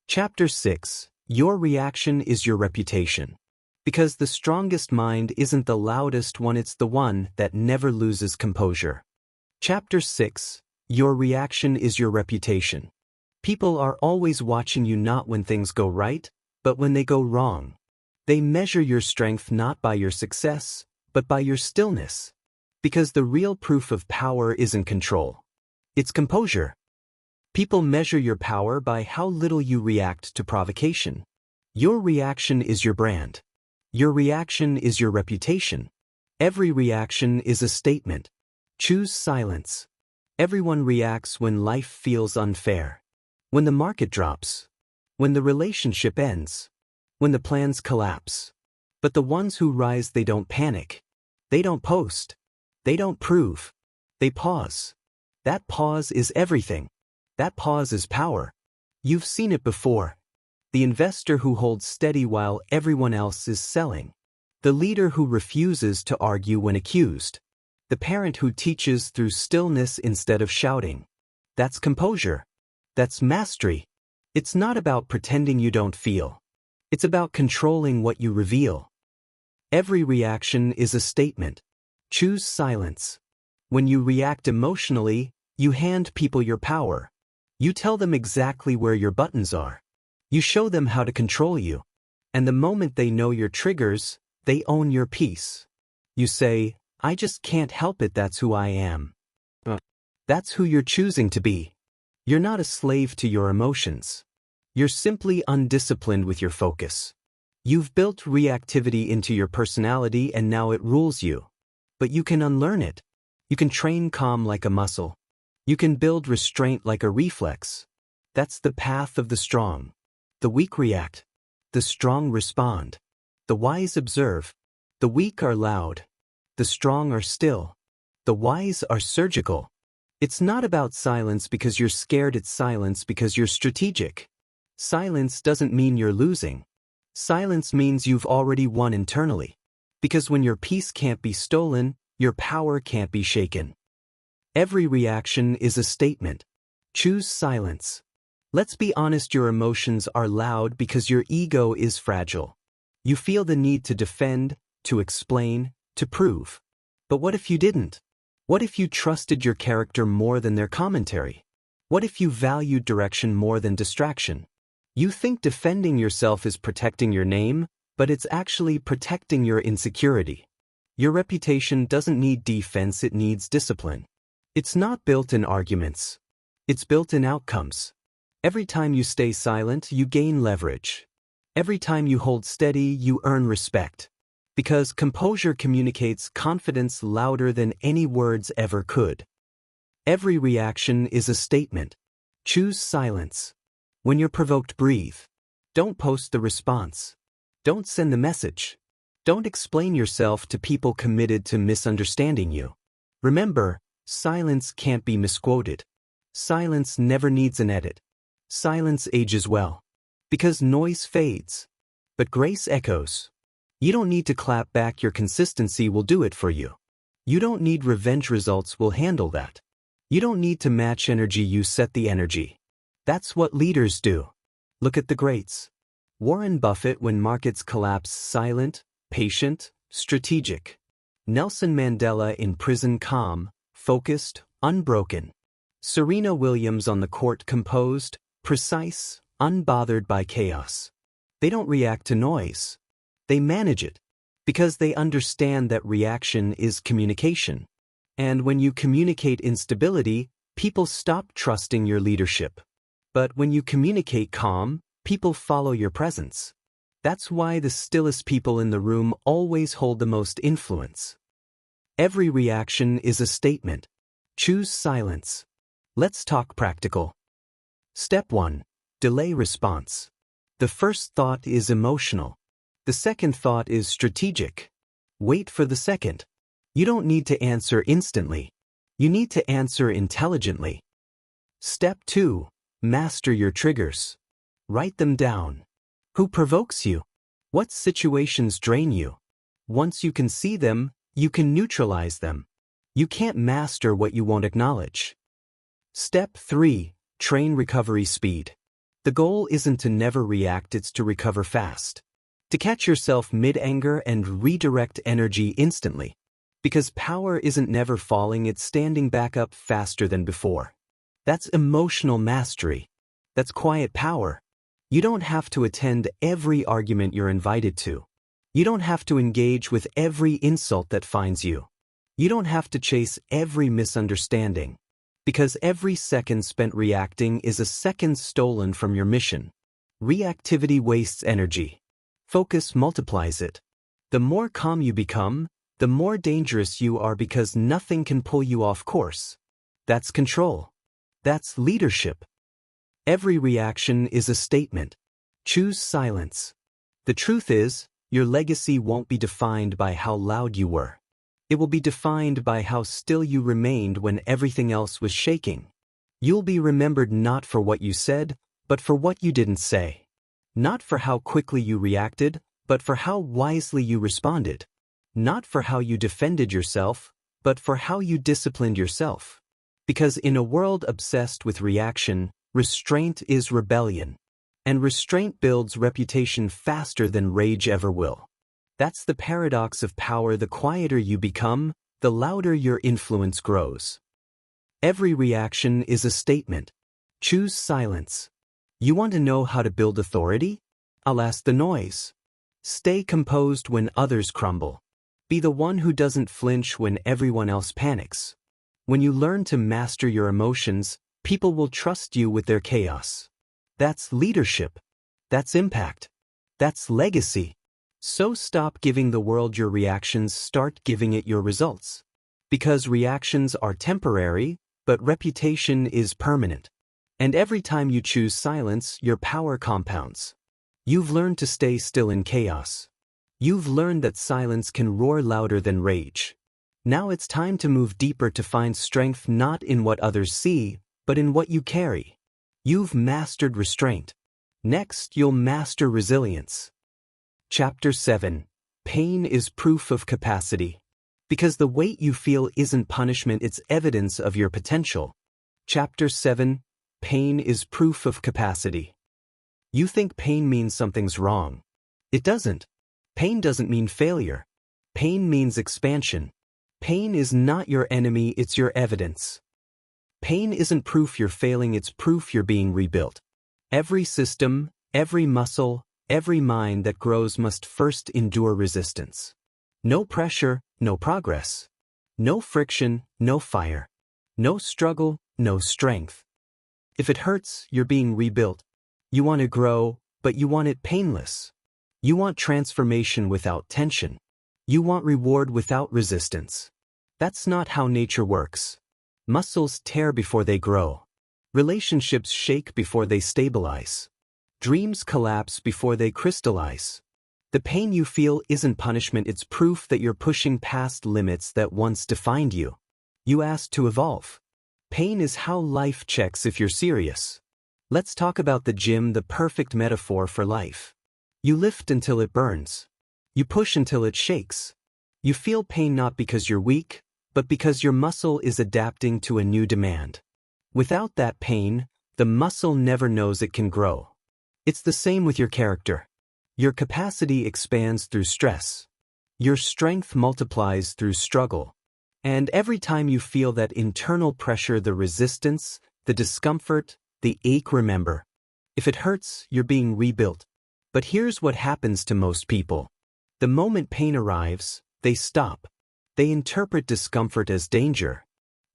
Chapter 6. Your reaction is your reputation. Because the strongest mind isn't the loudest one, it's the one that never loses composure. Chapter 6. Your reaction is your reputation. People are always watching you, not when things go right, but when they go wrong. They measure your strength not by your success, but by your stillness. Because the real proof of power isn't control. It's composure. People measure your power by how little you react to provocation. Your reaction is your brand. Your reaction is your reputation. Every reaction is a statement. Choose silence. Everyone reacts when life feels unfair. When the market drops. When the relationship ends. When the plans collapse. But the ones who rise, they don't panic. They don't post. They don't prove. They pause. That pause is everything. That pause is power. You've seen it before. The investor who holds steady while everyone else is selling. The leader who refuses to argue when accused. The parent who teaches through stillness instead of shouting. That's composure. That's mastery. It's not about pretending you don't feel. It's about controlling what you reveal. Every reaction is a statement. Choose silence. When you react emotionally, you hand people your power. You tell them exactly where your buttons are. You show them how to control you. And the moment they know your triggers, they own your peace. You say, "I just can't help it, that's who I am." That's who you're choosing to be. You're not a slave to your emotions. You're simply undisciplined with your focus. You've built reactivity into your personality and now it rules you. But you can unlearn it. You can train calm like a muscle. You can build restraint like a reflex. That's the path of the strong. The weak react. The strong respond. The wise observe. The weak are loud. The strong are still. The wise are surgical. It's not about silence because you're scared, it's silence because you're strategic. Silence doesn't mean you're losing. Silence means you've already won internally. Because when your peace can't be stolen, your power can't be shaken. Every reaction is a statement. Choose silence. Let's be honest, your emotions are loud because your ego is fragile. You feel the need to defend, to explain, to prove. But what if you didn't? What if you trusted your character more than their commentary? What if you valued direction more than distraction? You think defending yourself is protecting your name, but it's actually protecting your insecurity. Your reputation doesn't need defense, it needs discipline. It's not built in arguments. It's built in outcomes. Every time you stay silent, you gain leverage. Every time you hold steady, you earn respect. Because composure communicates confidence louder than any words ever could. Every reaction is a statement. Choose silence. When you're provoked, breathe. Don't post the response. Don't send the message. Don't explain yourself to people committed to misunderstanding you. Remember, silence can't be misquoted. Silence never needs an edit. Silence ages well. Because noise fades. But grace echoes. You don't need to clap back, your consistency will do it for you. You don't need revenge, results will handle that. You don't need to match energy, you set the energy. That's what leaders do. Look at the greats. Warren Buffett, when markets collapse, silent, patient, strategic. Nelson Mandela, in prison, calm, focused, unbroken. Serena Williams on the court, composed, precise, unbothered by chaos. They don't react to noise. They manage it, because they understand that reaction is communication. And when you communicate instability, people stop trusting your leadership. But when you communicate calm, people follow your presence. That's why the stillest people in the room always hold the most influence. Every reaction is a statement. Choose silence. Let's talk practical. Step 1. Delay response. The first thought is emotional. The second thought is strategic. Wait for the second. You don't need to answer instantly. You need to answer intelligently. Step 2. Master your triggers. Write them down. Who provokes you? What situations drain you? Once you can see them, you can neutralize them. You can't master what you won't acknowledge. Step 3. Train recovery speed. The goal isn't to never react, it's to recover fast. To catch yourself mid-anger and redirect energy instantly. Because power isn't never falling, it's standing back up faster than before. That's emotional mastery. That's quiet power. You don't have to attend every argument you're invited to. You don't have to engage with every insult that finds you. You don't have to chase every misunderstanding. Because every second spent reacting is a second stolen from your mission. Reactivity wastes energy. Focus multiplies it. The more calm you become, the more dangerous you are, because nothing can pull you off course. That's control. That's leadership. Every reaction is a statement. Choose silence. The truth is, your legacy won't be defined by how loud you were. It will be defined by how still you remained when everything else was shaking. You'll be remembered not for what you said, but for what you didn't say. Not for how quickly you reacted, but for how wisely you responded. Not for how you defended yourself, but for how you disciplined yourself. Because in a world obsessed with reaction, restraint is rebellion. And restraint builds reputation faster than rage ever will. That's the paradox of power. The quieter you become, the louder your influence grows. Every reaction is a statement. Choose silence. You want to know how to build authority? I'll ask the noise. Stay composed when others crumble. Be the one who doesn't flinch when everyone else panics. When you learn to master your emotions, people will trust you with their chaos. That's leadership. That's impact. That's legacy. So stop giving the world your reactions, start giving it your results. Because reactions are temporary, but reputation is permanent. And every time you choose silence, your power compounds. You've learned to stay still in chaos. You've learned that silence can roar louder than rage. Now it's time to move deeper, to find strength not in what others see, but in what you carry. You've mastered restraint. Next, you'll master resilience. Chapter 7. Pain is proof of capacity. Because the weight you feel isn't punishment, it's evidence of your potential. Chapter 7. Pain is proof of capacity. You think pain means something's wrong. It doesn't. Pain doesn't mean failure. Pain means expansion. Pain is not your enemy, it's your evidence. Pain isn't proof you're failing, it's proof you're being rebuilt. Every system, every muscle, every mind that grows must first endure resistance. No pressure, no progress. No friction, no fire. No struggle, no strength. If it hurts, you're being rebuilt. You want to grow, but you want it painless. You want transformation without tension. You want reward without resistance. That's not how nature works. Muscles tear before they grow. Relationships shake before they stabilize. Dreams collapse before they crystallize. The pain you feel isn't punishment, it's proof that you're pushing past limits that once defined you. You asked to evolve. Pain is how life checks if you're serious. Let's talk about the gym, the perfect metaphor for life. You lift until it burns. You push until it shakes. You feel pain not because you're weak, but because your muscle is adapting to a new demand. Without that pain, the muscle never knows it can grow. It's the same with your character. Your capacity expands through stress. Your strength multiplies through struggle. And every time you feel that internal pressure, the resistance, the discomfort, the ache, remember, if it hurts, you're being rebuilt. But here's what happens to most people. The moment pain arrives, they stop. They interpret discomfort as danger.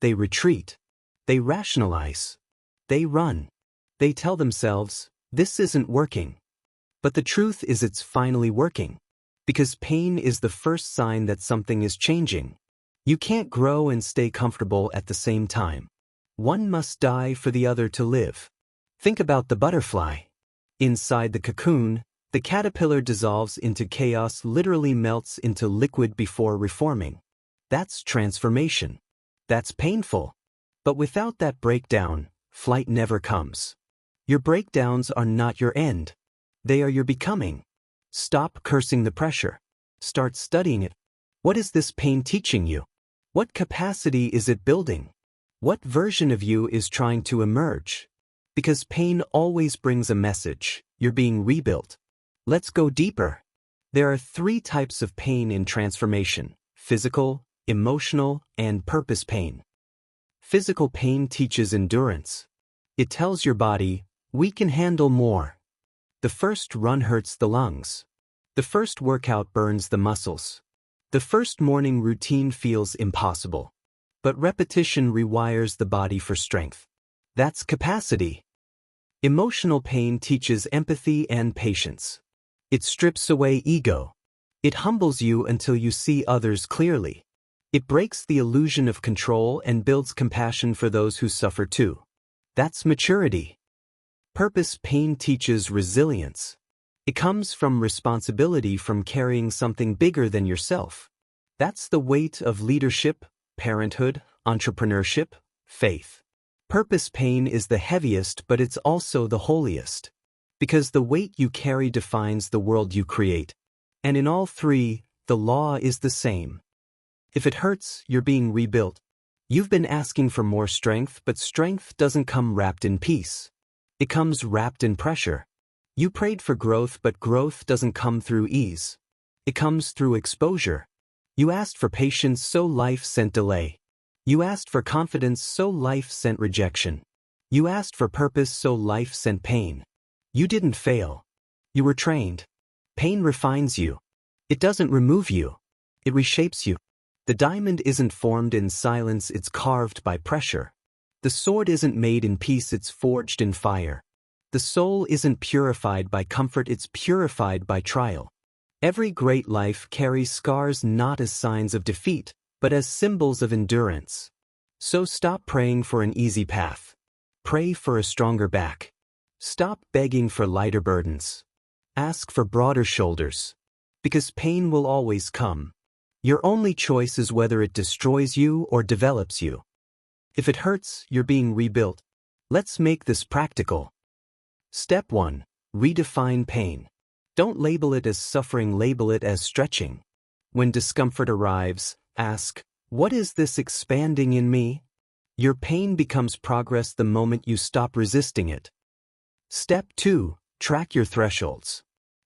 They retreat. They rationalize. They run. They tell themselves, this isn't working. But the truth is it's finally working. Because pain is the first sign that something is changing. You can't grow and stay comfortable at the same time. One must die for the other to live. Think about the butterfly. Inside the cocoon, the caterpillar dissolves into chaos, literally melts into liquid before reforming. That's transformation. That's painful. But without that breakdown, flight never comes. Your breakdowns are not your end. They are your becoming. Stop cursing the pressure. Start studying it. What is this pain teaching you? What capacity is it building? What version of you is trying to emerge? Because pain always brings a message. You're being rebuilt. Let's go deeper. There are 3 types of pain in transformation: physical, emotional, and purpose pain. Physical pain teaches endurance. It tells your body, we can handle more. The first run hurts the lungs. The first workout burns the muscles. The first morning routine feels impossible. But repetition rewires the body for strength. That's capacity. Emotional pain teaches empathy and patience. It strips away ego. It humbles you until you see others clearly. It breaks the illusion of control and builds compassion for those who suffer too. That's maturity. Purpose pain teaches resilience. It comes from responsibility, from carrying something bigger than yourself. That's the weight of leadership, parenthood, entrepreneurship, faith. Purpose pain is the heaviest, but it's also the holiest. Because the weight you carry defines the world you create. And in all 3, the law is the same. If it hurts, you're being rebuilt. You've been asking for more strength, but strength doesn't come wrapped in peace. It comes wrapped in pressure. You prayed for growth, but growth doesn't come through ease. It comes through exposure. You asked for patience, so life sent delay. You asked for confidence, so life sent rejection. You asked for purpose, so life sent pain. You didn't fail. You were trained. Pain refines you. It doesn't remove you. It reshapes you. The diamond isn't formed in silence, it's carved by pressure. The sword isn't made in peace, it's forged in fire. The soul isn't purified by comfort, it's purified by trial. Every great life carries scars, not as signs of defeat, but as symbols of endurance. So stop praying for an easy path. Pray for a stronger back. Stop begging for lighter burdens. Ask for broader shoulders. Because pain will always come. Your only choice is whether it destroys you or develops you. If it hurts, you're being rebuilt. Let's make this practical. Step 1. Redefine pain. Don't label it as suffering, label it as stretching. When discomfort arrives, ask, what is this expanding in me? Your pain becomes progress the moment you stop resisting it. Step 2. Track your thresholds.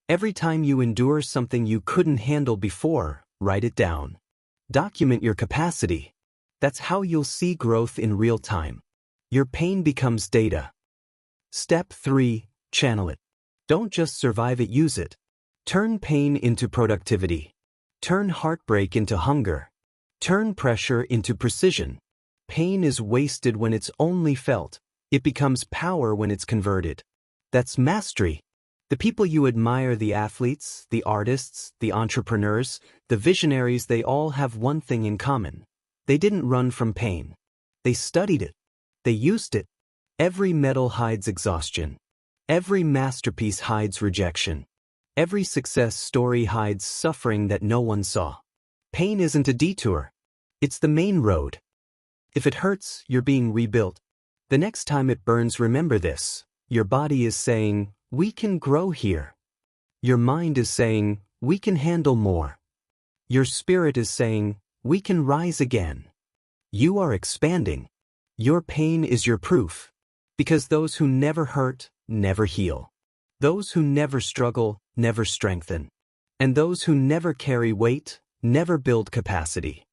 Every time you endure something you couldn't handle before, write it down. Document your capacity. That's how you'll see growth in real time. Your pain becomes data. Step 3. Channel it. Don't just survive it, use it. Turn pain into productivity. Turn heartbreak into hunger. Turn pressure into precision. Pain is wasted when it's only felt. It becomes power when it's converted. That's mastery. The people you admire, the athletes, the artists, the entrepreneurs, the visionaries, they all have one thing in common. They didn't run from pain. They studied it. They used it. Every medal hides exhaustion. Every masterpiece hides rejection. Every success story hides suffering that no one saw. Pain isn't a detour. It's the main road. If it hurts, you're being rebuilt. The next time it burns, remember this. Your body is saying, we can grow here. Your mind is saying, we can handle more. Your spirit is saying, we can rise again. You are expanding. Your pain is your proof. Because those who never hurt, never heal. Those who never struggle, never strengthen. And those who never carry weight, never build capacity.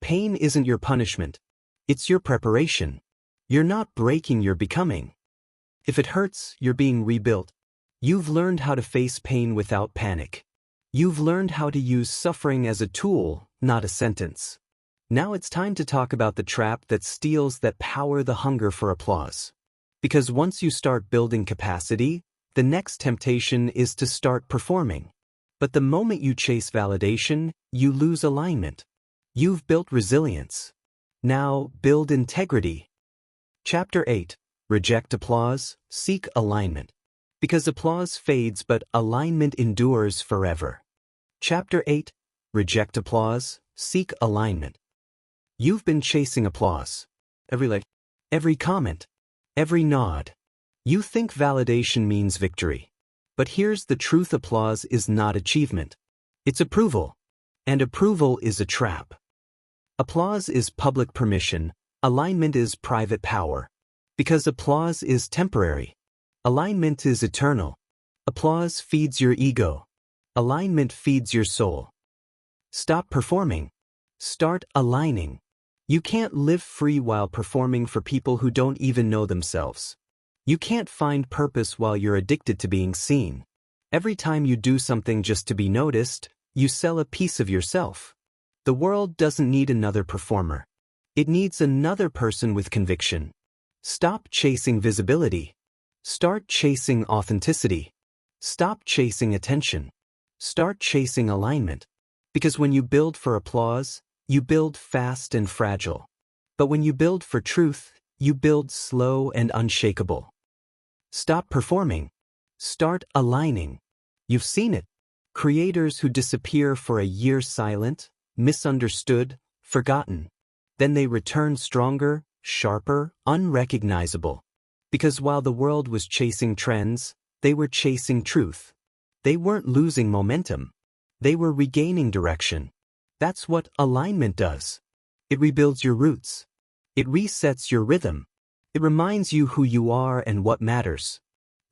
pain isn't your punishment. It's your preparation. You're not breaking, you're becoming. If it hurts, you're being rebuilt. You've learned how to face pain without panic. You've learned how to use suffering as a tool, not a sentence. Now it's time to talk about the trap that steals that power, the hunger for applause. Because once you start building capacity, the next temptation is to start performing. But the moment you chase validation, you lose alignment. You've built resilience. Now build integrity. Chapter 8. Reject applause, seek alignment. Because applause fades but alignment endures forever. Chapter 8. Reject applause, seek alignment. You've been chasing applause. Every like, every comment, every nod. You think validation means victory. But here's the truth: applause is not achievement. It's approval. And approval is a trap. Applause is public permission, alignment is private power. Because applause is temporary. Alignment is eternal. Applause feeds your ego. Alignment feeds your soul. Stop performing. Start aligning. You can't live free while performing for people who don't even know themselves. You can't find purpose while you're addicted to being seen. Every time you do something just to be noticed, you sell a piece of yourself. The world doesn't need another performer. It needs another person with conviction. Stop chasing visibility. Start chasing authenticity. Stop chasing attention. Start chasing alignment. Because when you build for applause, you build fast and fragile. But when you build for truth, you build slow and unshakable. Stop performing. Start aligning. You've seen it. Creators who disappear for a year silent, misunderstood, forgotten. Then they return stronger, sharper, unrecognizable. Because while the world was chasing trends, they were chasing truth. They weren't losing momentum. They were regaining direction. That's what alignment does. It rebuilds your roots. It resets your rhythm. It reminds you who you are and what matters.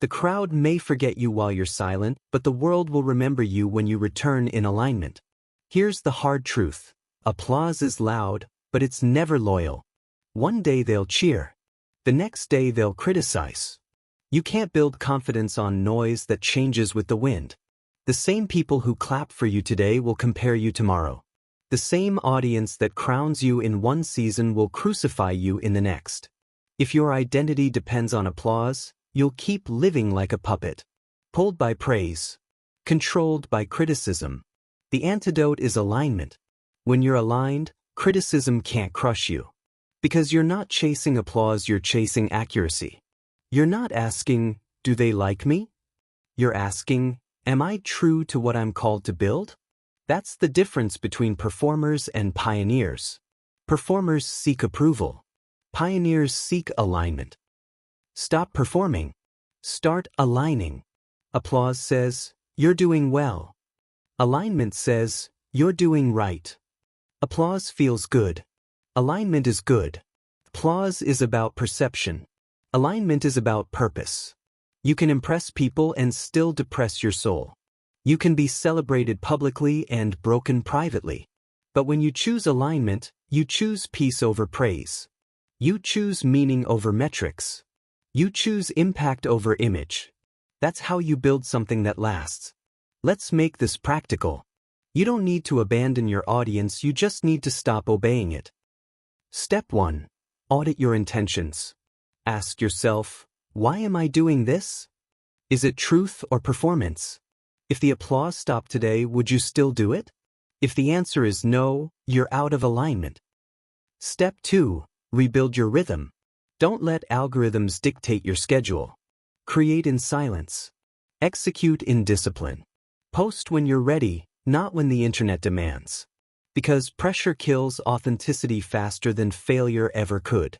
The crowd may forget you while you're silent, but the world will remember you when you return in alignment. Here's the hard truth. Applause is loud, but it's never loyal. One day they'll cheer. The next day they'll criticize. You can't build confidence on noise that changes with the wind. The same people who clap for you today will compare you tomorrow. The same audience that crowns you in one season will crucify you in the next. If your identity depends on applause, you'll keep living like a puppet. Pulled by praise. Controlled by criticism. The antidote is alignment. When you're aligned, criticism can't crush you. Because you're not chasing applause, you're chasing accuracy. You're not asking, do they like me? You're asking, am I true to what I'm called to build? That's the difference between performers and pioneers. Performers seek approval. Pioneers seek alignment. Stop performing. Start aligning. Applause says, you're doing well. Alignment says, you're doing right. Applause feels good. Alignment is good. Applause is about perception. Alignment is about purpose. You can impress people and still depress your soul. You can be celebrated publicly and broken privately. But when you choose alignment, you choose peace over praise. You choose meaning over metrics. You choose impact over image. That's how you build something that lasts. Let's make this practical. You don't need to abandon your audience, you just need to stop obeying it. Step 1. Audit your intentions. Ask yourself, why am I doing this? Is it truth or performance? If the applause stopped today, would you still do it? If the answer is no, you're out of alignment. Step 2. Rebuild your rhythm. Don't let algorithms dictate your schedule. Create in silence. Execute in discipline. Post when you're ready, not when the internet demands. Because pressure kills authenticity faster than failure ever could.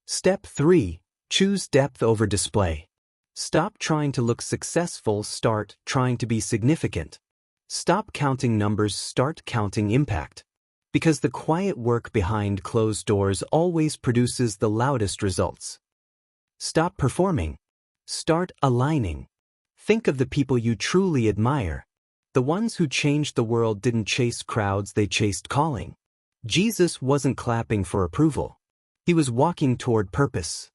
Step 3. Choose depth over display. Stop trying to look successful, start trying to be significant. Stop counting numbers, start counting impact. Because the quiet work behind closed doors always produces the loudest results. Stop performing. Start aligning. Think of the people you truly admire. The ones who changed the world didn't chase crowds, they chased calling. Jesus wasn't clapping for approval. He was walking toward purpose.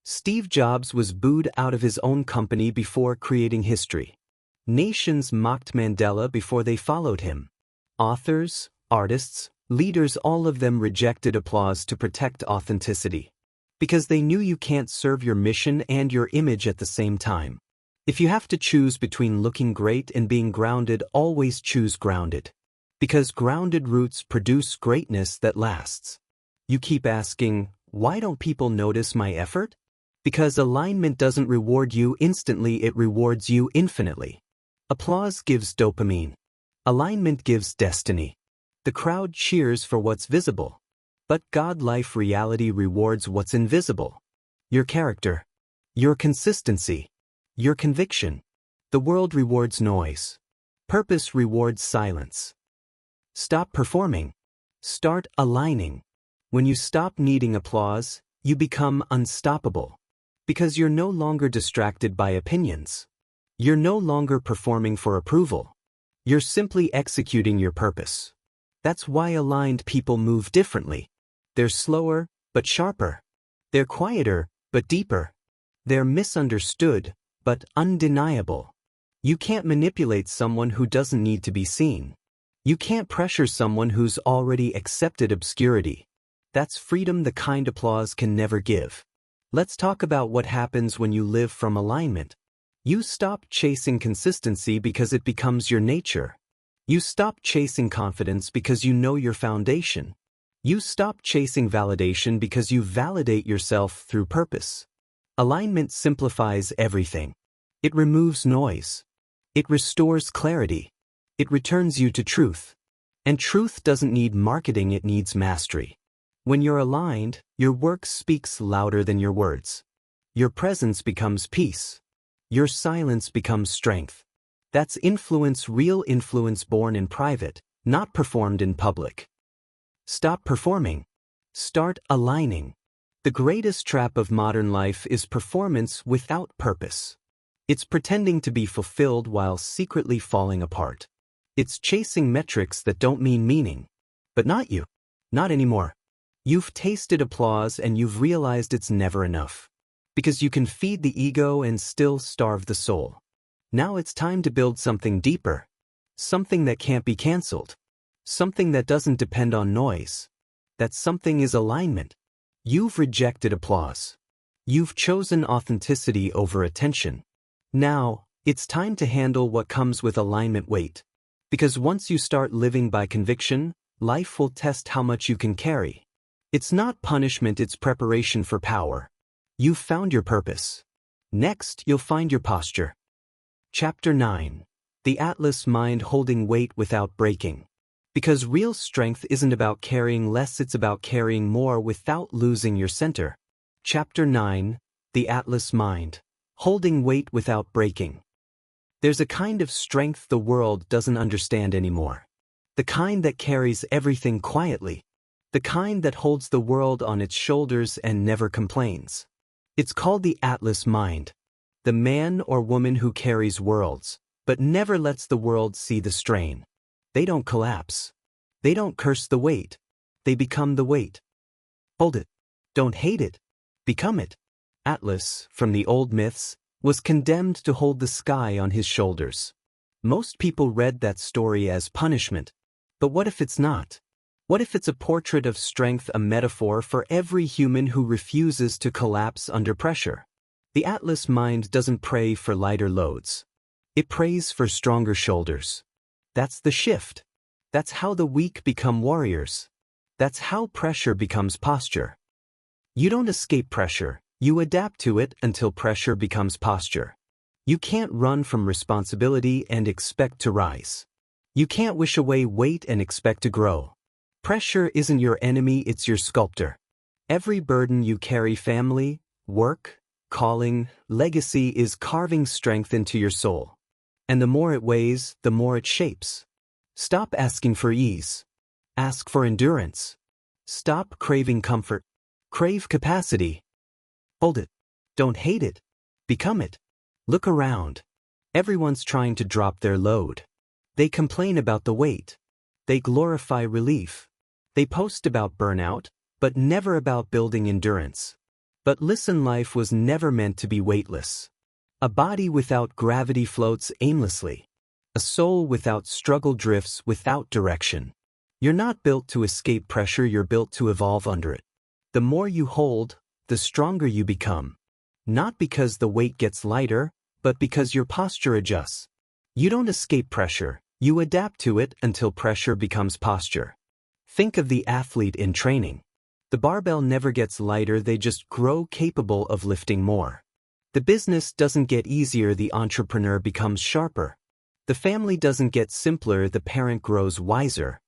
Steve Jobs was booed out of his own company before creating history. Nations mocked Mandela before they followed him. Authors, artists, leaders, all of them rejected applause to protect authenticity. Because they knew you can't serve your mission and your image at the same time. If you have to choose between looking great and being grounded, always choose grounded. Because grounded roots produce greatness that lasts. You keep asking, why don't people notice my effort? Because alignment doesn't reward you instantly, it rewards you infinitely. Applause gives dopamine. Alignment gives destiny. The crowd cheers for what's visible. But God-life reality rewards what's invisible. Your character. Your consistency. Your conviction. The world rewards noise. Purpose rewards silence. Stop performing. Start aligning. When you stop needing applause, you become unstoppable. Because you're no longer distracted by opinions. You're no longer performing for approval. You're simply executing your purpose. That's why aligned people move differently. They're slower, but sharper. They're quieter, but deeper. They're misunderstood, but undeniable. You can't manipulate someone who doesn't need to be seen. You can't pressure someone who's already accepted obscurity. That's freedom, the kind applause can never give. Let's talk about what happens when you live from alignment. You stop chasing consistency because it becomes your nature. You stop chasing confidence because you know your foundation. You stop chasing validation because you validate yourself through purpose. Alignment simplifies everything. It removes noise. It restores clarity. It returns you to truth. And truth doesn't need marketing, it needs mastery. When you're aligned, your work speaks louder than your words. Your presence becomes peace. Your silence becomes strength. That's influence, real influence born in private, not performed in public. Stop performing. Start aligning. The greatest trap of modern life is performance without purpose. It's pretending to be fulfilled while secretly falling apart. It's chasing metrics that don't mean meaning. But not you. Not anymore. You've tasted applause and you've realized it's never enough. Because you can feed the ego and still starve the soul. Now it's time to build something deeper. Something that can't be canceled. Something that doesn't depend on noise. That something is alignment. You've rejected applause. You've chosen authenticity over attention. Now, it's time to handle what comes with alignment weight. Because once you start living by conviction, life will test how much you can carry. It's not punishment, it's preparation for power. You've found your purpose. Next, you'll find your posture. Chapter 9. The Atlas Mind, Holding Weight Without Breaking. Because real strength isn't about carrying less, it's about carrying more without losing your center. Chapter 9. The Atlas Mind. Holding Weight Without Breaking. There's a kind of strength the world doesn't understand anymore. The kind that carries everything quietly. The kind that holds the world on its shoulders and never complains. It's called the Atlas Mind. The man or woman who carries worlds, but never lets the world see the strain. They don't collapse. They don't curse the weight. They become the weight. Hold it. Don't hate it. Become it. Atlas, from the old myths, was condemned to hold the sky on his shoulders. Most people read that story as punishment. But what if it's not? What if it's a portrait of strength, a metaphor for every human who refuses to collapse under pressure? The Atlas Mind doesn't pray for lighter loads. It prays for stronger shoulders. That's the shift. That's how the weak become warriors. That's how pressure becomes posture. You don't escape pressure, you adapt to it until pressure becomes posture. You can't run from responsibility and expect to rise. You can't wish away weight and expect to grow. Pressure isn't your enemy, it's your sculptor. Every burden you carry, family, work, calling, legacy, is carving strength into your soul. And the more it weighs, the more it shapes. Stop asking for ease. Ask for endurance. Stop craving comfort. Crave capacity. Hold it. Don't hate it. Become it. Look around. Everyone's trying to drop their load. They complain about the weight. They glorify relief. They post about burnout, but never about building endurance. But listen, life was never meant to be weightless. A body without gravity floats aimlessly. A soul without struggle drifts without direction. You're not built to escape pressure, you're built to evolve under it. The more you hold, the stronger you become. Not because the weight gets lighter, but because your posture adjusts. You don't escape pressure, you adapt to it until pressure becomes posture. Think of the athlete in training. The barbell never gets lighter, they just grow capable of lifting more. The business doesn't get easier, the entrepreneur becomes sharper. The family doesn't get simpler, the parent grows wiser.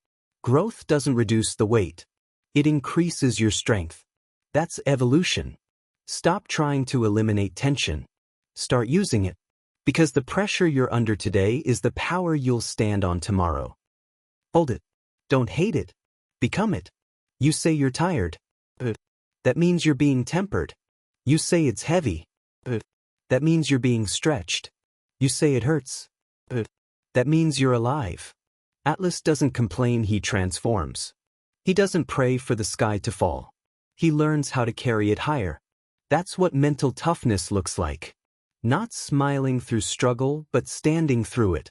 Growth doesn't reduce the weight. It increases your strength. That's evolution. Stop trying to eliminate tension. Start using it. Because the pressure you're under today is the power you'll stand on tomorrow. Hold it. Don't hate it. Become it. You say you're tired. That means you're being tempered. You say it's heavy. That means you're being stretched. You say it hurts. That means you're alive. Atlas doesn't complain, he transforms. He doesn't pray for the sky to fall. He learns how to carry it higher. That's what mental toughness looks like. Not smiling through struggle, but standing through it.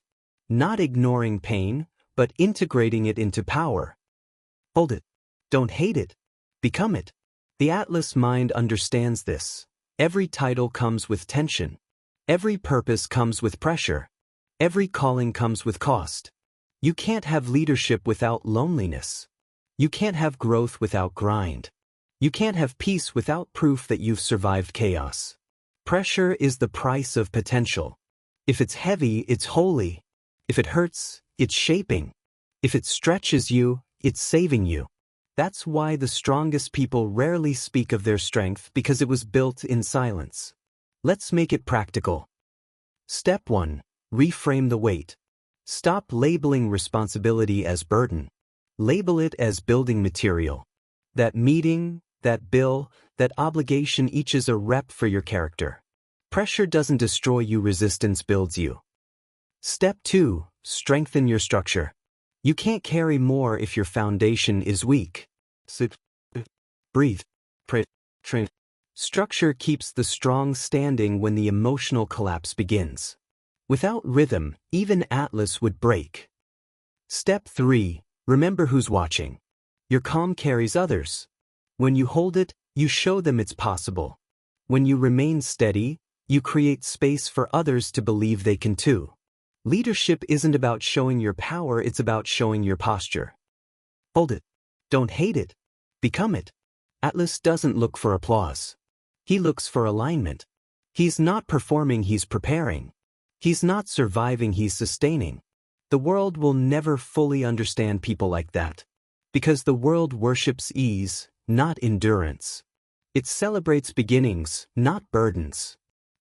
Not ignoring pain, but integrating it into power. Hold it. Don't hate it. Become it. The Atlas mind understands this. Every title comes with tension. Every purpose comes with pressure. Every calling comes with cost. You can't have leadership without loneliness. You can't have growth without grind. You can't have peace without proof that you've survived chaos. Pressure is the price of potential. If it's heavy, it's holy. If it hurts, it's shaping. If it stretches you, it's saving you. That's why the strongest people rarely speak of their strength, because it was built in silence. Let's make it practical. Step 1. Reframe the weight. Stop labeling responsibility as burden. Label it as building material. That meeting, that bill, that obligation, each is a rep for your character. Pressure doesn't destroy you, resistance builds you. Step 2. Strengthen your structure. You can't carry more if your foundation is weak. Sit, breathe, pray, train. Structure keeps the strong standing when the emotional collapse begins. Without rhythm, even Atlas would break. Step 3. Remember who's watching. Your calm carries others. When you hold it, you show them it's possible. When you remain steady, you create space for others to believe they can too. Leadership isn't about showing your power, it's about showing your posture. Hold it. Don't hate it. Become it. Atlas doesn't look for applause. He looks for alignment. He's not performing, he's preparing. He's not surviving, he's sustaining. The world will never fully understand people like that. Because the world worships ease, not endurance. It celebrates beginnings, not burdens.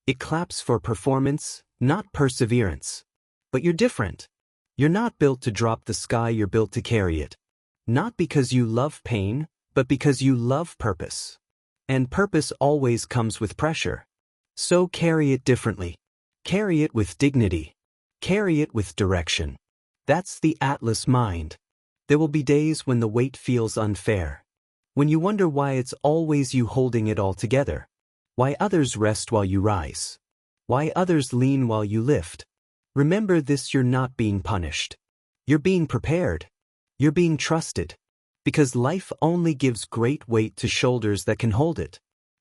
It claps for performance, not perseverance. But you're different. You're not built to drop the sky, you're built to carry it. Not because you love pain, but because you love purpose. And purpose always comes with pressure. So carry it differently. Carry it with dignity. Carry it with direction. That's the Atlas mind. There will be days when the weight feels unfair. When you wonder why it's always you holding it all together. Why others rest while you rise. Why others lean while you lift. Remember this, you're not being punished. You're being prepared. You're being trusted. Because life only gives great weight to shoulders that can hold it.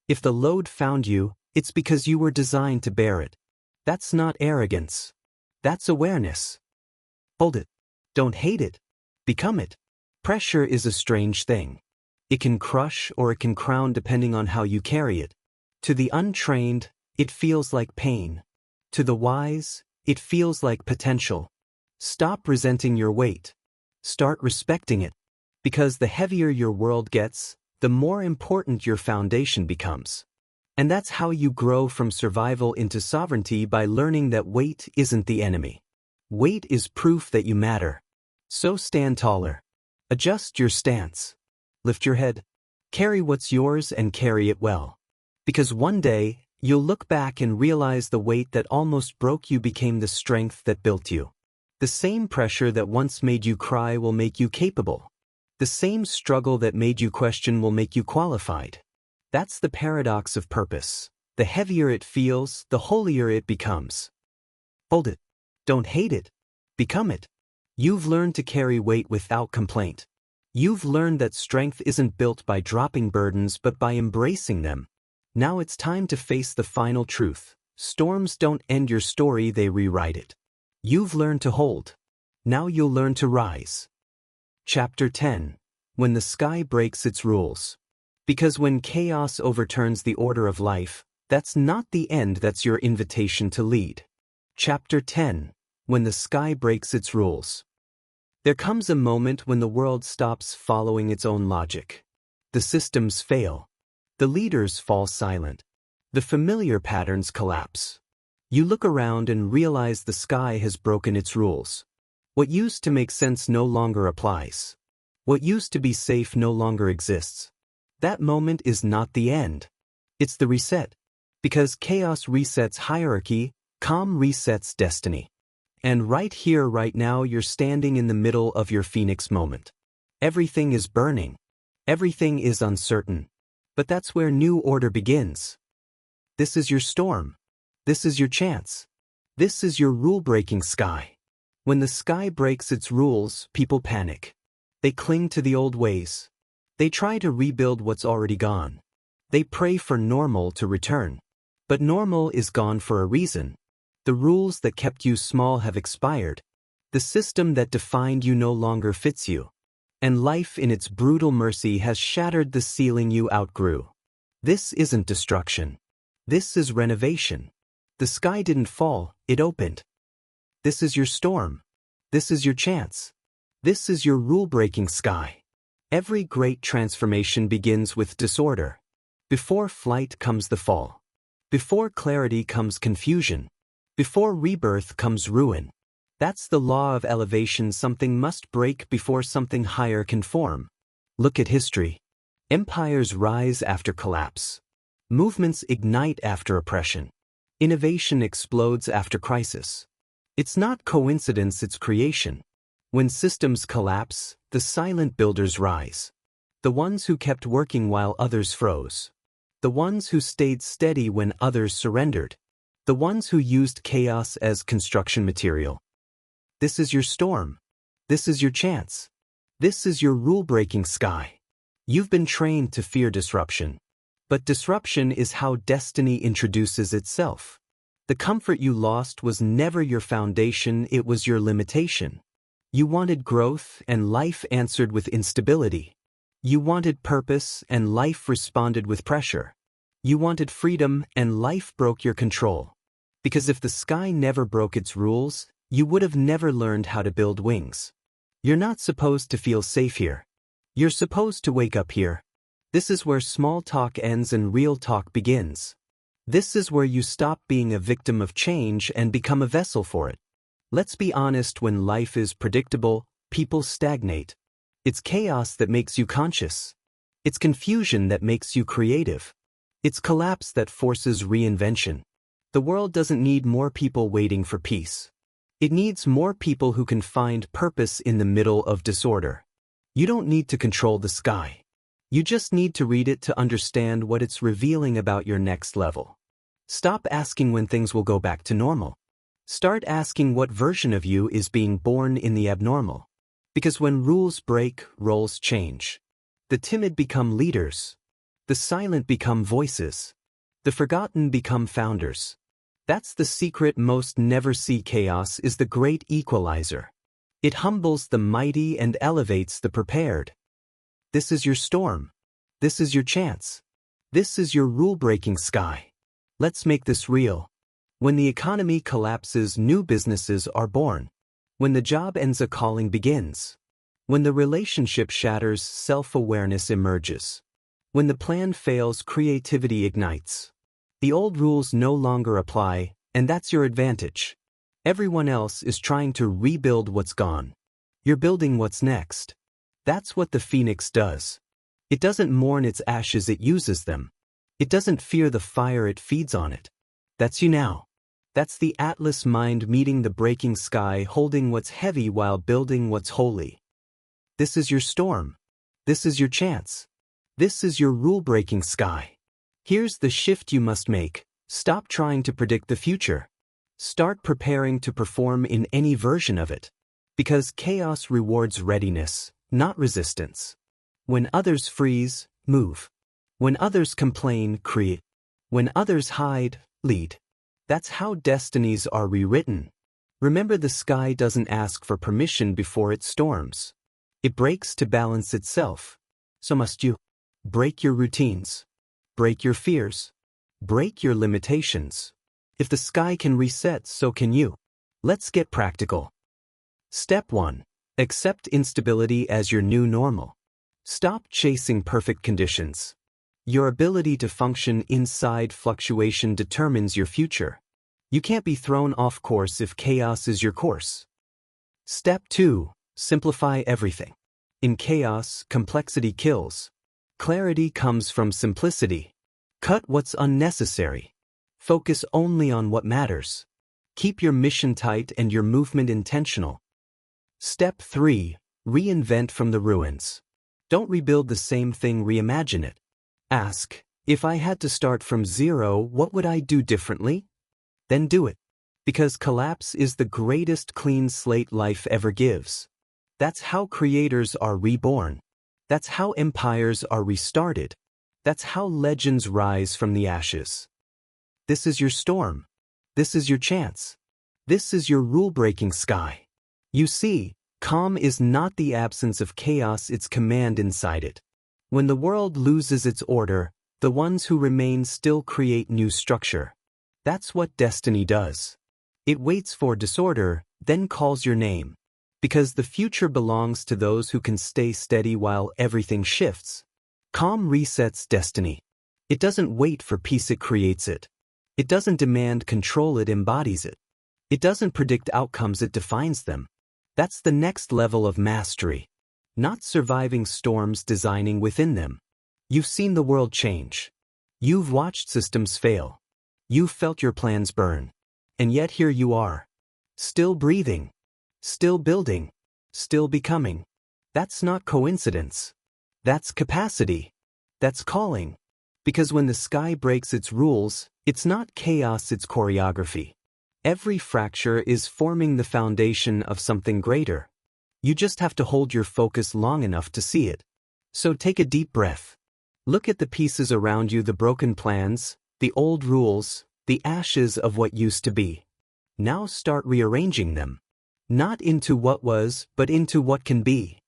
If the load found you, it's because you were designed to bear it. That's not arrogance. That's awareness. Hold it. Don't hate it. Become it. Pressure is a strange thing. It can crush or it can crown depending on how you carry it. To the untrained, it feels like pain. To the wise, it feels like potential. Stop resenting your weight. Start respecting it. Because the heavier your world gets, the more important your foundation becomes. And that's how you grow from survival into sovereignty, by learning that weight isn't the enemy. Weight is proof that you matter. So stand taller. Adjust your stance. Lift your head. Carry what's yours and carry it well. Because one day, you'll look back and realize the weight that almost broke you became the strength that built you. The same pressure that once made you cry will make you capable. The same struggle that made you question will make you qualified. That's the paradox of purpose. The heavier it feels, the holier it becomes. Hold it. Don't hate it. Become it. You've learned to carry weight without complaint. You've learned that strength isn't built by dropping burdens but by embracing them. Now it's time to face the final truth. Storms don't end your story, they rewrite it. You've learned to hold. Now you'll learn to rise. Chapter 10. When the sky breaks its rules. Because when chaos overturns the order of life, that's not the end, that's your invitation to lead. Chapter 10. When the sky breaks its rules. There comes a moment when the world stops following its own logic. The systems fail. The leaders fall silent. The familiar patterns collapse. You look around and realize the sky has broken its rules. What used to make sense no longer applies. What used to be safe no longer exists. That moment is not the end. It's the reset. Because chaos resets hierarchy, calm resets destiny. And right here, right now, you're standing in the middle of your phoenix moment. Everything is burning. Everything is uncertain. But that's where new order begins. This is your storm. This is your chance. This is your rule-breaking sky. When the sky breaks its rules, people panic. They cling to the old ways. They try to rebuild what's already gone. They pray for normal to return. But normal is gone for a reason. The rules that kept you small have expired. The system that defined you no longer fits you. And life in its brutal mercy has shattered the ceiling you outgrew. This isn't destruction. This is renovation. The sky didn't fall, it opened. This is your storm. This is your chance. This is your rule-breaking sky. Every great transformation begins with disorder. Before flight comes the fall. Before clarity comes confusion. Before rebirth comes ruin. That's the law of elevation. Something must break before something higher can form. Look at history. Empires rise after collapse. Movements ignite after oppression. Innovation explodes after crisis. It's not coincidence, it's creation. When systems collapse, the silent builders rise. The ones who kept working while others froze. The ones who stayed steady when others surrendered. The ones who used chaos as construction material. This is your storm. This is your chance. This is your rule-breaking sky. You've been trained to fear disruption. But disruption is how destiny introduces itself. The comfort you lost was never your foundation, it was your limitation. You wanted growth, and life answered with instability. You wanted purpose, and life responded with pressure. You wanted freedom, and life broke your control. Because if the sky never broke its rules, you would have never learned how to build wings. You're not supposed to feel safe here. You're supposed to wake up here. This is where small talk ends and real talk begins. This is where you stop being a victim of change and become a vessel for it. Let's be honest, when life is predictable, people stagnate. It's chaos that makes you conscious. It's confusion that makes you creative. It's collapse that forces reinvention. The world doesn't need more people waiting for peace. It needs more people who can find purpose in the middle of disorder. You don't need to control the sky. You just need to read it to understand what it's revealing about your next level. Stop asking when things will go back to normal. Start asking what version of you is being born in the abnormal. Because when rules break, roles change. The timid become leaders. The silent become voices. The forgotten become founders. That's the secret most never see. Chaos is the great equalizer. It humbles the mighty and elevates the prepared. This is your storm. This is your chance. This is your rule-breaking sky. Let's make this real. When the economy collapses, new businesses are born. When the job ends, a calling begins. When the relationship shatters, self-awareness emerges. When the plan fails, creativity ignites. The old rules no longer apply, and that's your advantage. Everyone else is trying to rebuild what's gone. You're building what's next. That's what the phoenix does. It doesn't mourn its ashes, it uses them. It doesn't fear the fire, it feeds on it. That's you now. That's the Atlas mind meeting the breaking sky, holding what's heavy while building what's holy. This is your storm. This is your chance. This is your rule-breaking sky. Here's the shift you must make. Stop trying to predict the future. Start preparing to perform in any version of it. Because chaos rewards readiness, not resistance. When others freeze, move. When others complain, create. When others hide, lead. That's how destinies are rewritten. Remember, the sky doesn't ask for permission before it storms. It breaks to balance itself. So must you. Break your routines. Break your fears. Break your limitations. If the sky can reset, so can you. Let's get practical. Step 1. Accept instability as your new normal. Stop chasing perfect conditions. Your ability to function inside fluctuation determines your future. You can't be thrown off course if chaos is your course. Step 2. Simplify everything. In chaos, complexity kills. Clarity comes from simplicity. Cut what's unnecessary. Focus only on what matters. Keep your mission tight and your movement intentional. Step 3. Reinvent from the ruins. Don't rebuild the same thing, reimagine it. Ask, if I had to start from zero, what would I do differently? Then do it. Because collapse is the greatest clean slate life ever gives. That's how creators are reborn. That's how empires are restarted. That's how legends rise from the ashes. This is your storm. This is your chance. This is your rule-breaking sky. You see, calm is not the absence of chaos, it's command inside it. When the world loses its order, the ones who remain still create new structure. That's what destiny does. It waits for disorder, then calls your name. Because the future belongs to those who can stay steady while everything shifts. Calm resets destiny. It doesn't wait for peace, it creates it. It doesn't demand control, it embodies it. It doesn't predict outcomes, it defines them. That's the next level of mastery. Not surviving storms, designing within them. You've seen the world change. You've watched systems fail. You've felt your plans burn. And yet here you are. Still breathing. Still building. Still becoming. That's not coincidence. That's capacity. That's calling. Because when the sky breaks its rules, it's not chaos, it's choreography. Every fracture is forming the foundation of something greater. You just have to hold your focus long enough to see it. So take a deep breath. Look at the pieces around you, the broken plans, the old rules, the ashes of what used to be. Now start rearranging them. Not into what was, but into what can be.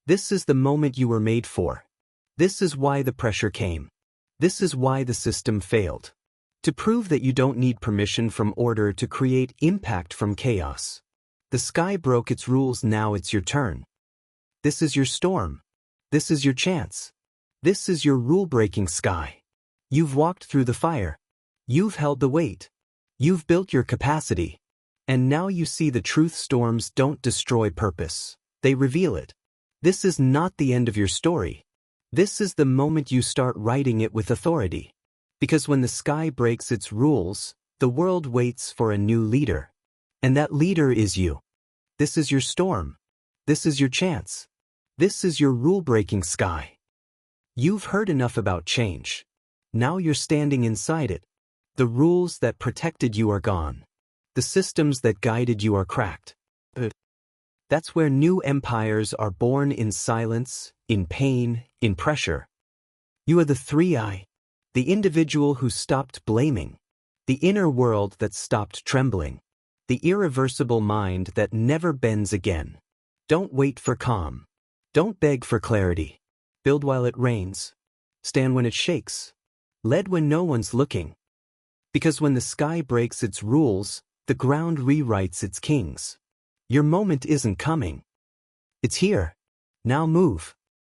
This is the moment you were made for. This is why the pressure came. This is why the system failed. To prove that you don't need permission from order to create impact from chaos. The sky broke its rules, now it's your turn. This is your storm. This is your chance. This is your rule-breaking sky. You've walked through the fire. You've held the weight. You've built your capacity. And now you see the truth: storms don't destroy purpose. They reveal it. This is not the end of your story. This is the moment you start writing it with authority. Because when the sky breaks its rules, the world waits for a new leader. And that leader is you. This is your storm. This is your chance. This is your rule-breaking sky. You've heard enough about change. Now you're standing inside it. The rules that protected you are gone. The systems that guided you are cracked. That's where new empires are born, in silence, in pain, in pressure. You are the 3I, the individual who stopped blaming, the inner world that stopped trembling, the irreversible mind that never bends again. Don't wait for calm. Don't beg for clarity. Build while it rains. Stand when it shakes. Lead when no one's looking. Because when the sky breaks its rules, the ground rewrites its kings. Your moment isn't coming. It's here. Now move.